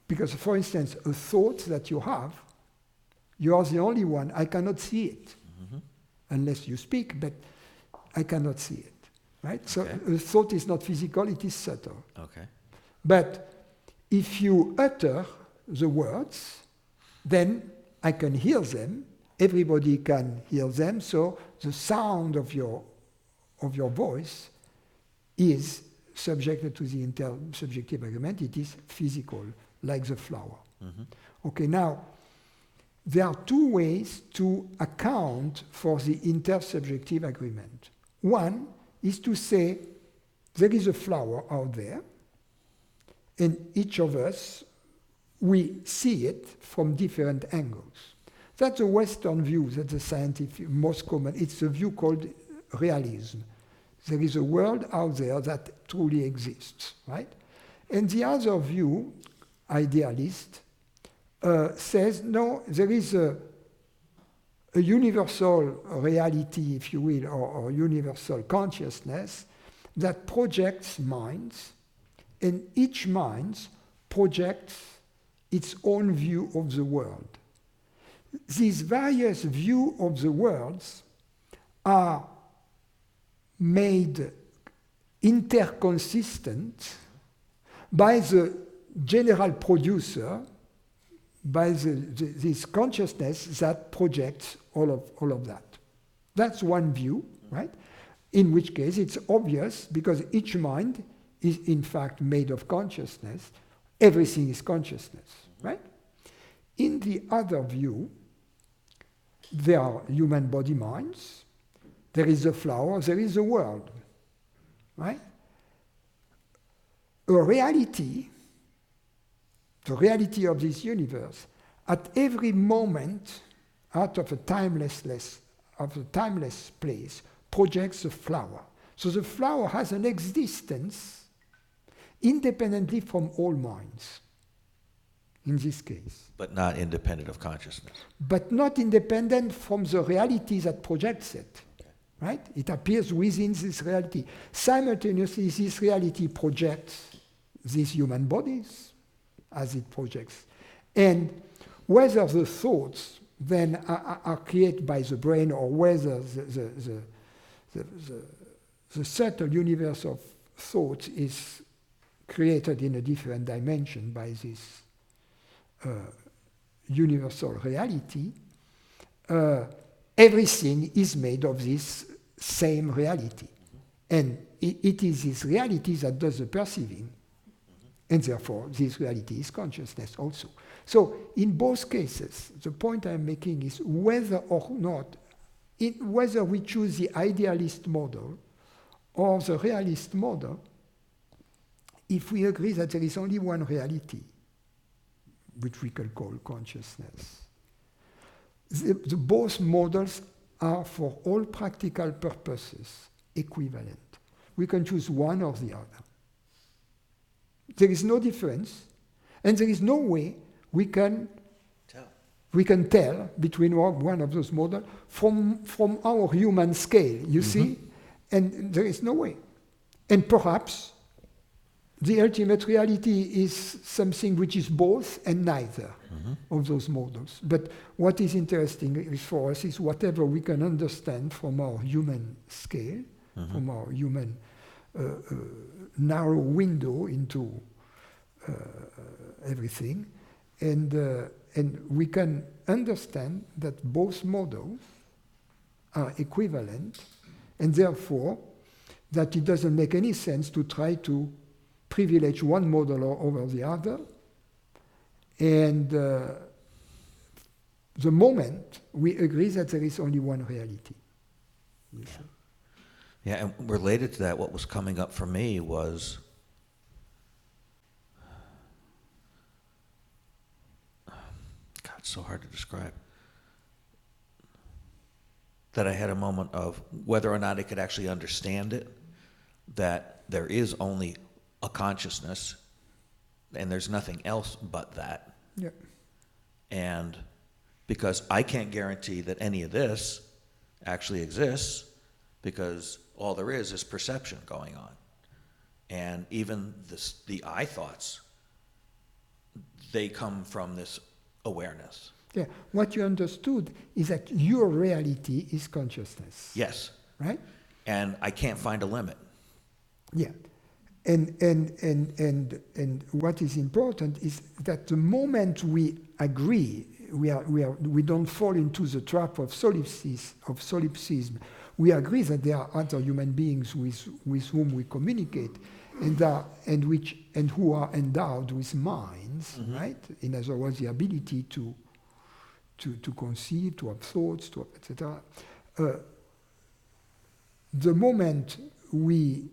Because, for instance, a thought that you have, you are the only one. I cannot see it unless you speak, but I cannot see it. Right? So a thought is not physical, it is subtle. Okay. But if you utter the words, then I can hear them. Everybody can hear them. So the sound of your voice is subjected to the intersubjective agreement. It is physical, like the flower. Okay, now, there are two ways to account for the intersubjective agreement. One is to say there is a flower out there, and each of us, we see it from different angles. That's a Western view, that's the scientific, most common. It's a view called realism. There is a world out there that truly exists, right? And the other view, idealist, says, no, there is a universal reality, if you will, or universal consciousness that projects minds, and each mind projects its own view of the world. These various views of the worlds are made interconsistent by the general producer, by this consciousness that projects all of that. That's one view, right? In which case it's obvious, because each mind is in fact made of consciousness. Everything is consciousness, right? In the other view, there are human body minds, there is a flower, there is a world, right? A reality, the reality of this universe, at every moment, out of a timeless place, projects a flower. So the flower has an existence independently from all minds, in this case. But not independent of consciousness. But not independent from the reality that projects it, right? It appears within this reality. Simultaneously, this reality projects these human bodies as it projects. And whether the thoughts then are created by the brain, or whether the subtle universe of thoughts is created in a different dimension by this universal reality, everything is made of this same reality. And it is this reality that does the perceiving, and therefore this reality is consciousness also. So in both cases, the point I'm making is whether or not, whether we choose the idealist model or the realist model, if we agree that there is only one reality, which we can call consciousness, the both models are, for all practical purposes, equivalent. We can choose one or the other. There is no difference, and there is no way we can tell between one of those models from our human scale, you see? And there is no way. And perhaps the ultimate reality is something which is both and neither of those models. But what is interesting is for us is whatever we can understand from our human scale, from our human narrow window into everything, and we can understand that both models are equivalent, and therefore that it doesn't make any sense to try to privilege one model over the other. And the moment we agree that there is only one reality. Yeah, and related to that, what was coming up for me was God, it's so hard to describe. That I had a moment of whether or not I could actually understand it, that there is only a consciousness and there's nothing else but that. Yeah. And because I can't guarantee that any of this actually exists, because all there is perception going on. And even the I thoughts, they come from this awareness. Yeah. What you understood is that your reality is consciousness. Yes. Right? And I can't find a limit. Yeah. And what is important is that the moment we agree, we don't fall into the trap of solipsism. We agree that there are other human beings with whom we communicate, and who are endowed with minds, Mm-hmm. right? In other words, the ability to conceive, to have thoughts, etc. The moment we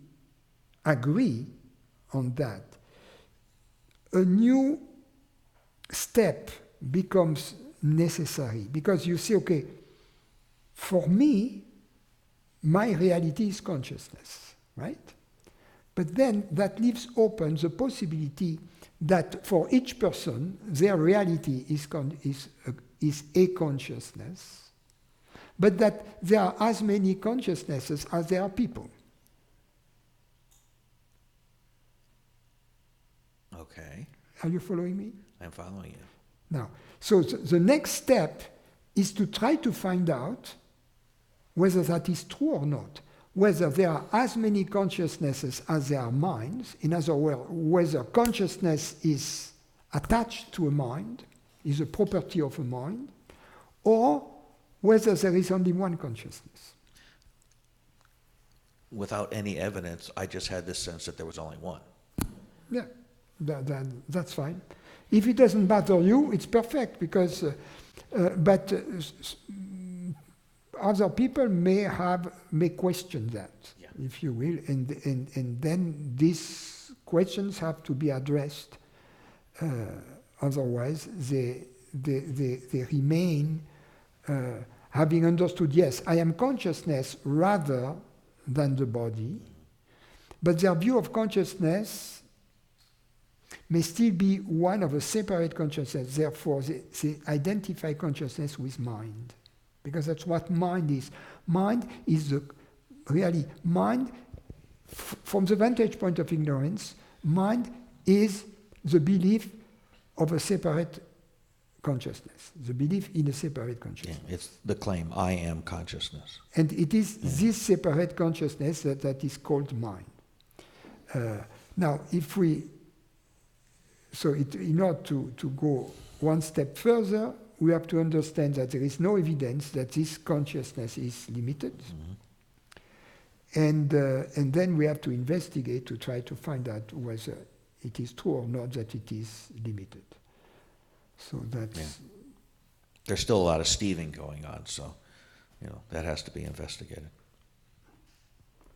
agree on that, a new step becomes necessary, because you see, okay, for me, my reality is consciousness, right? But then that leaves open the possibility that for each person, their reality is a consciousness, but that there are as many consciousnesses as there are people. Okay. Are you following me? I'm following you. Now, so the next step is to try to find out whether that is true or not, whether there are as many consciousnesses as there are minds, in other words, whether consciousness is attached to a mind, is a property of a mind, or whether there is only one consciousness. Without any evidence, I just had this sense that there was only one. Yeah, that's fine. If it doesn't bother you, it's perfect, because, other people may question that, Yeah. if you will, and then these questions have to be addressed. Otherwise, they remain having understood, yes, I am consciousness rather than the body, but their view of consciousness may still be one of a separate consciousness. Therefore, they identify consciousness with mind, because that's what mind is. Mind is from the vantage point of ignorance, mind is the belief of a separate consciousness, the belief in a separate consciousness. Yeah, it's the claim, I am consciousness. And it is this separate consciousness that is called mind. Now, in order to go one step further, we have to understand that there is no evidence that this consciousness is limited. Mm-hmm. And then we have to investigate to try to find out whether it is true or not that it is limited. So that's... Yeah. There's still a lot of Steving going on, so that has to be investigated.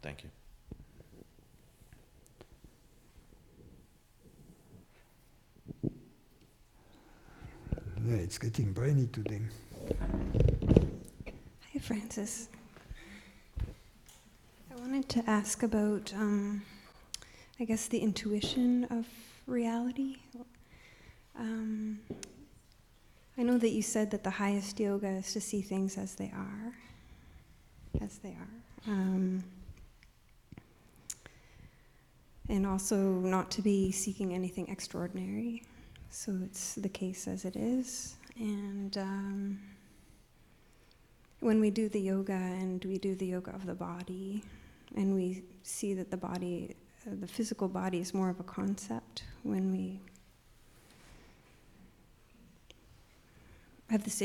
Thank you. Yeah, it's getting brainy today. Hi, Francis. I wanted to ask about, I guess, the intuition of reality. I know that you said that the highest yoga is to see things as they are. And also not to be seeking anything extraordinary. So it's the case as it is. And when we do the yoga, and we do the yoga of the body, and we see that the body, the physical body is more of a concept, when we have this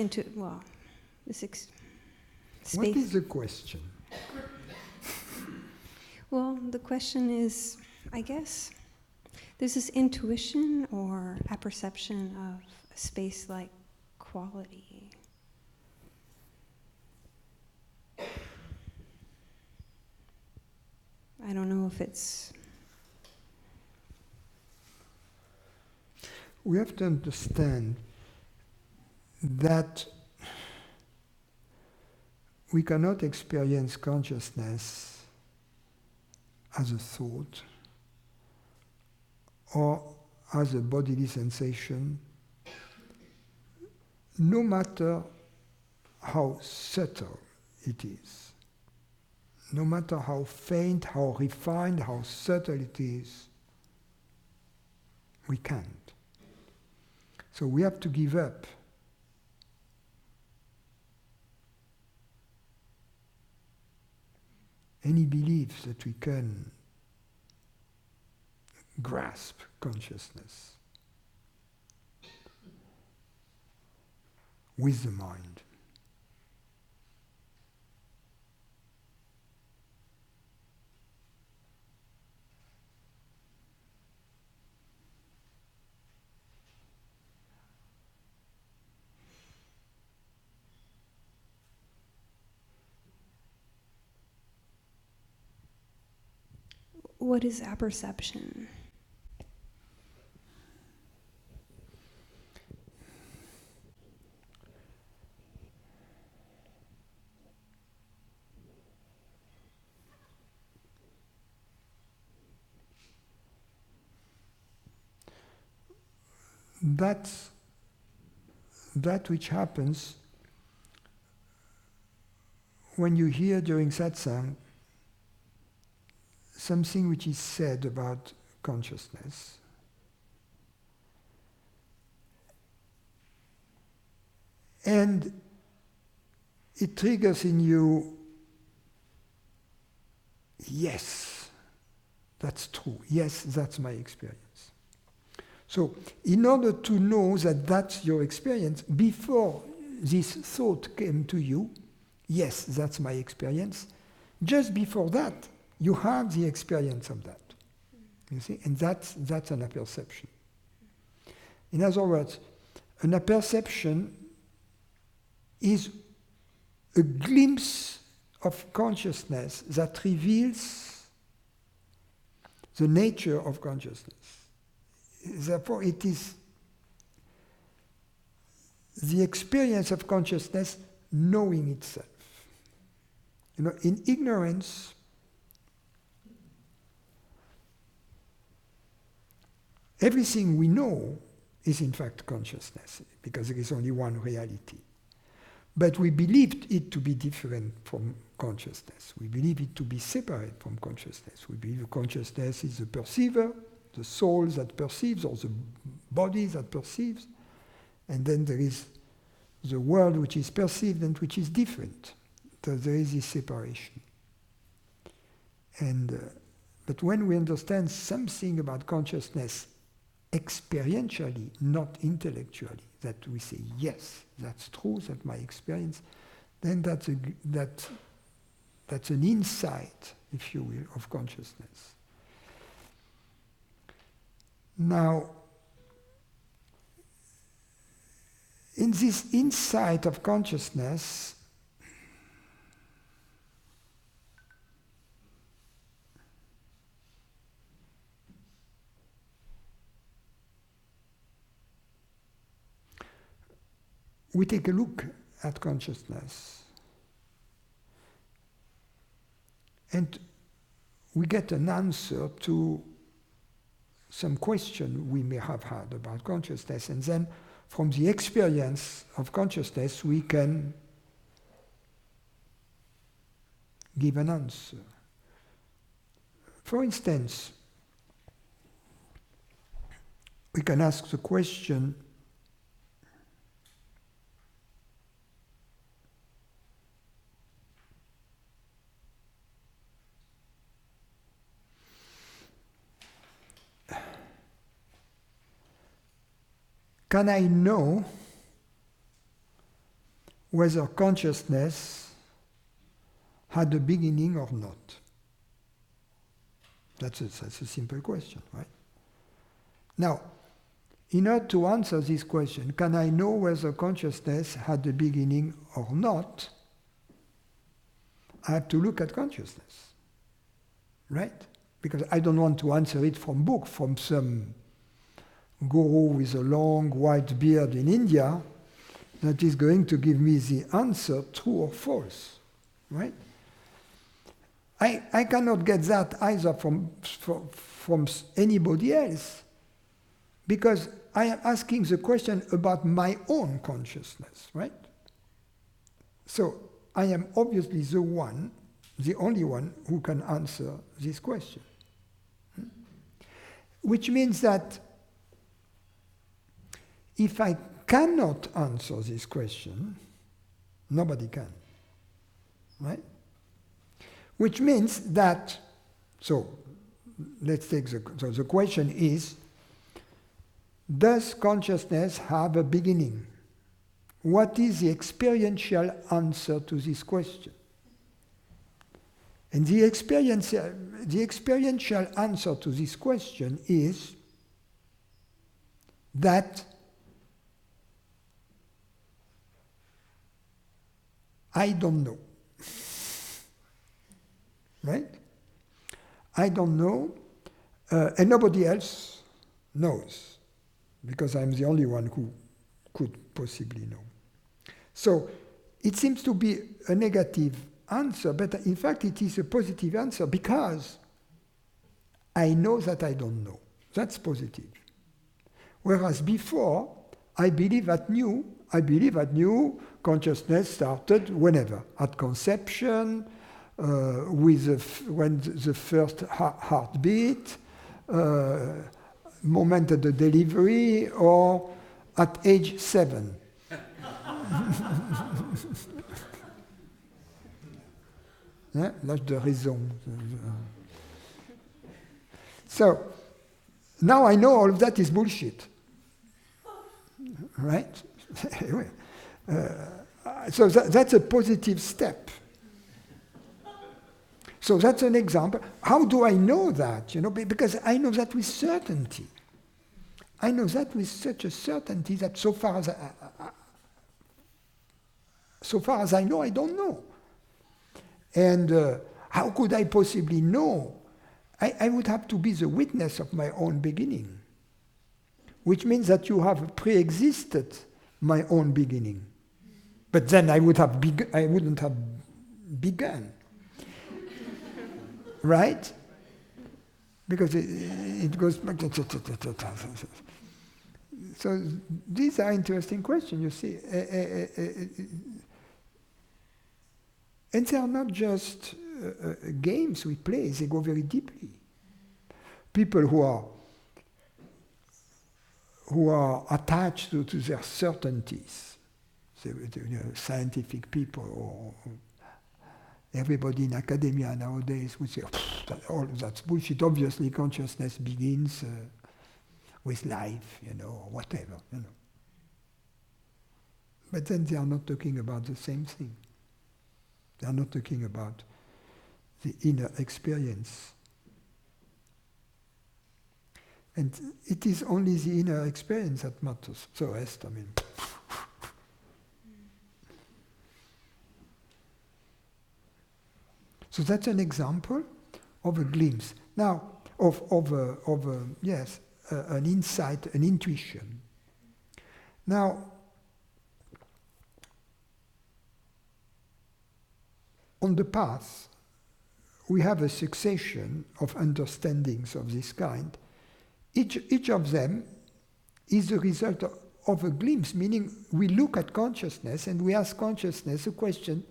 What space. is the question? Well, the question is, I guess, there's this intuition or apperception of a space-like quality. I don't know if it's... We have to understand that we cannot experience consciousness as a thought or as a bodily sensation, no matter how subtle it is, no matter how faint, how refined, how subtle it is, we can't. So we have to give up any belief that we can grasp consciousness with the mind. What is apperception? That's that which happens when you hear during satsang something which is said about consciousness. And it triggers in you, yes, that's true. Yes, that's my experience. So, in order to know that that's your experience, before this thought came to you, yes, that's my experience, just before that, you have the experience of that. You see? And that's an apperception. In other words, an apperception is a glimpse of consciousness that reveals the nature of consciousness. Therefore, it is the experience of consciousness knowing itself. You know, in ignorance, everything we know is in fact consciousness, because there is only one reality. But we believed it to be different from consciousness. We believe it to be separate from consciousness. We believe consciousness is the perceiver, the soul that perceives, or the body that perceives, and then there is the world which is perceived and which is different. So there is this separation. And but when we understand something about consciousness experientially, not intellectually, that we say, yes, that's true, that's my experience, then that's an insight, if you will, of consciousness. Now, in this insight of consciousness, we take a look at consciousness and we get an answer to some question we may have had about consciousness, and then from the experience of consciousness we can give an answer. For instance, we can ask the question, can I know whether consciousness had a beginning or not? That's a simple question, right? Now, in order to answer this question, can I know whether consciousness had a beginning or not? I have to look at consciousness, right? Because I don't want to answer it from book, from some guru with a long white beard in India that is going to give me the answer, true or false, right? I cannot get that either from anybody else, because I am asking the question about my own consciousness, right? So I am obviously the only one who can answer this question. Which means that if I cannot answer this question, nobody can, right? Which means that, so let's take the question is, does consciousness have a beginning? What is the experiential answer to this question? And the experiential answer to this question is that I don't know. Right? I don't know, and nobody else knows, because I'm the only one who could possibly know. So it seems to be a negative answer, but in fact it is a positive answer, because I know that I don't know. That's positive. Whereas before, I believe that new consciousness started whenever, at conception, when the first heartbeat, moment of the delivery, or at age 7. Yeah, l'âge de raison. So now I know all of that is bullshit, right? Anyway, so that's a positive step. So that's an example. How do I know that? Because I know that with certainty. I know that with such a certainty that so far as I know, I don't know. And how could I possibly know? I would have to be the witness of my own beginning, which means that you have pre-existed my own beginning. But then I wouldn't have begun. Right? Because it goes back to... So these are interesting questions, you see. And they are not just games we play, they go very deeply. People who are attached to their certainties, scientific people, or everybody in academia nowadays would say, that's bullshit. Obviously, consciousness begins with life, or whatever, But then they are not talking about the same thing. They are not talking about the inner experience. And it is only the inner experience that matters. So rest, So that's an example of a glimpse. Now, an insight, an intuition. Now, on the path, we have a succession of understandings of this kind. Each of them is the result of a glimpse, meaning we look at consciousness and we ask consciousness a question,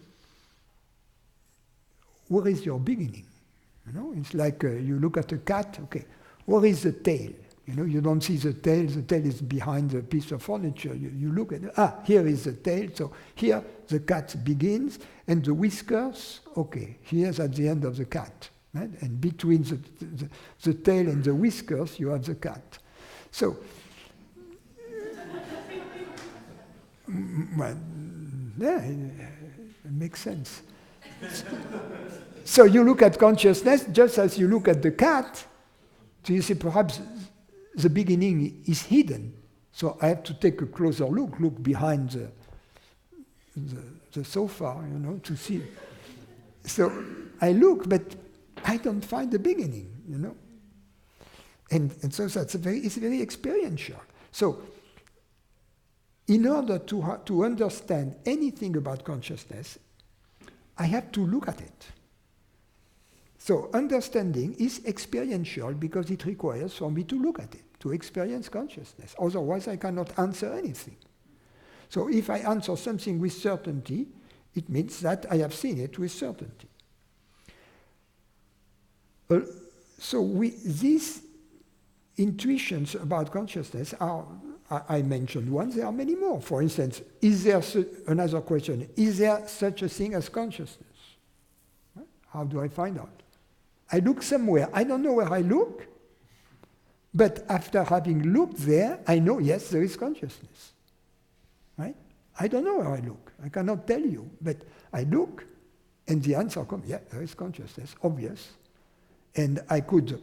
where is your beginning? It's like you look at a cat, okay, where is the tail? You don't see the tail is behind the piece of furniture. You look at it, here is the tail, so here the cat begins, and the whiskers, okay, here's at the end of the cat. Right? And between the tail and the whiskers, you have the cat. So, well, yeah, it makes sense. So you look at consciousness just as you look at the cat. So you say perhaps the beginning is hidden. So I have to take a closer look behind the sofa, to see. So I look, but I don't find the beginning, And so it's very experiential. So in order to understand anything about consciousness, I have to look at it. So understanding is experiential because it requires for me to look at it, to experience consciousness. Otherwise, I cannot answer anything. So if I answer something with certainty, it means that I have seen it with certainty. These intuitions about consciousness are, I mentioned one, there are many more. For instance, is there another question, is there such a thing as consciousness? How do I find out? I look somewhere, I don't know where I look, but after having looked there, I know, yes, there is consciousness. Right? I don't know where I look, I cannot tell you, but I look, and the answer comes, yeah, there is consciousness, obvious. And I could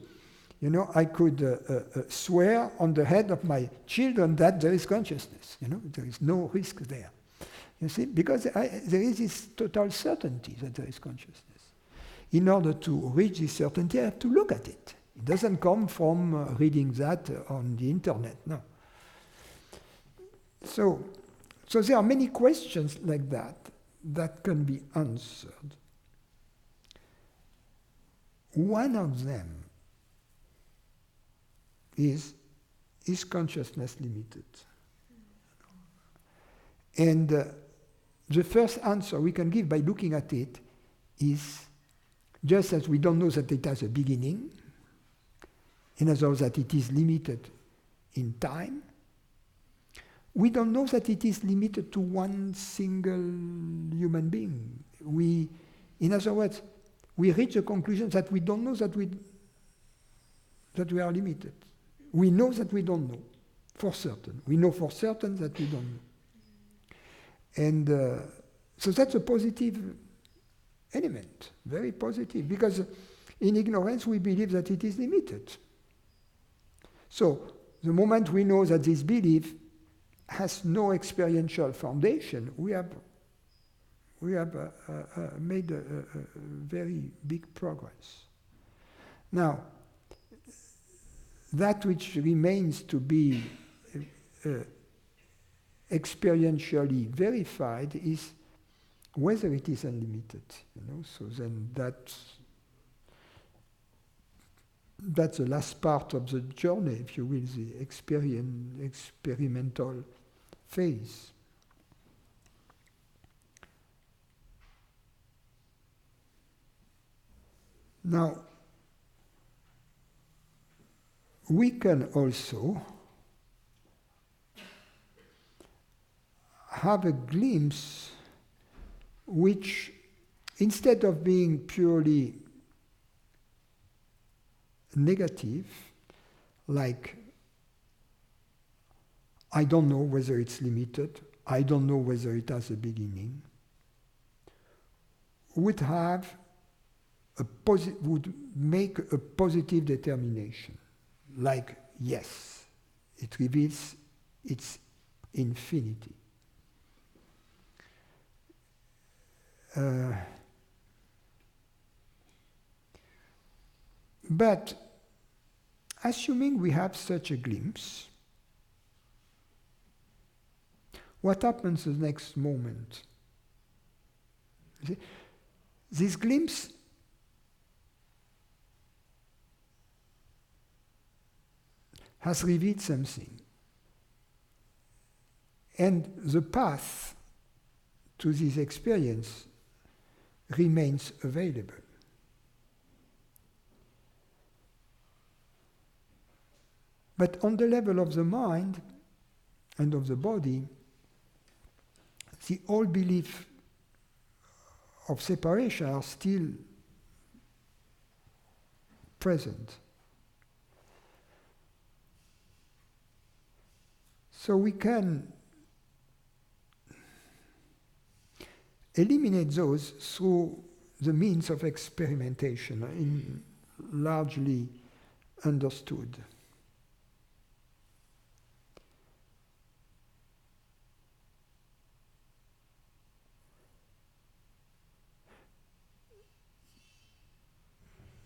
swear on the head of my children that there is consciousness. There is no risk there. You see, because there is this total certainty that there is consciousness. In order to reach this certainty, I have to look at it. It doesn't come from reading that on the internet, no. So there are many questions like that can be answered. One of them is consciousness limited? And the first answer we can give by looking at it is, just as we don't know that it has a beginning, in other words, that it is limited in time, we don't know that it is limited to one single human being. In other words, we reach a conclusion that we don't know that we are limited. We know that we don't know, for certain. We know for certain that we don't know. And so that's a positive element, very positive, because in ignorance we believe that it is limited. So the moment we know that this belief has no experiential foundation, we have made a very big progress. Now, that which remains to be experientially verified is whether it is unlimited. So then that's the last part of the journey, if you will, the experimental phase. Now, we can also have a glimpse which, instead of being purely negative, like, I don't know whether it's limited, I don't know whether it has a beginning, would make a positive determination, like, yes, it reveals its infinity. But assuming we have such a glimpse, what happens the next moment? This glimpse has revealed something. And the path to this experience remains available. But on the level of the mind and of the body, the old belief of separation are still present. So we can eliminate those through the means of experimentation largely understood.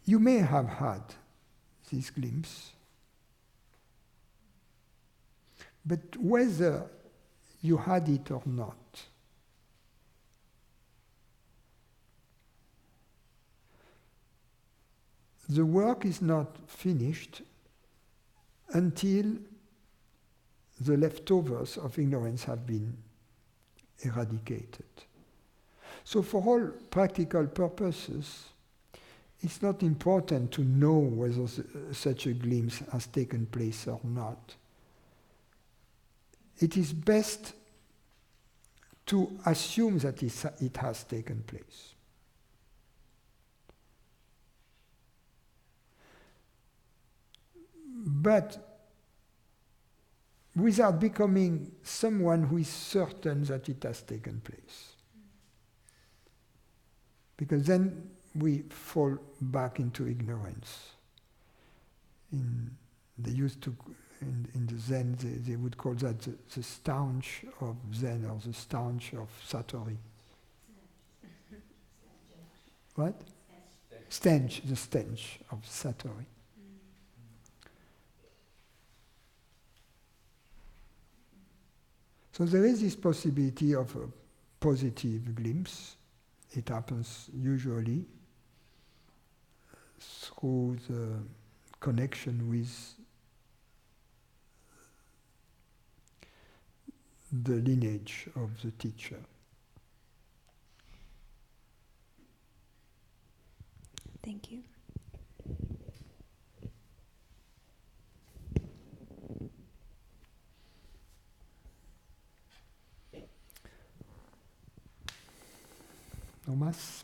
You may have had this glimpse, but whether you had it or not, the work is not finished until the leftovers of ignorance have been eradicated. So for all practical purposes, it's not important to know whether such a glimpse has taken place or not. It is best to assume that it has taken place. But without becoming someone who is certain that it has taken place. Because then we fall back into ignorance. They used to, in the Zen, they would call that the stench of Zen, or the stench of Satori. What? Stench, the stench of Satori. So there is this possibility of a positive glimpse. It happens usually through the connection with the lineage of the teacher. Thank you. No más.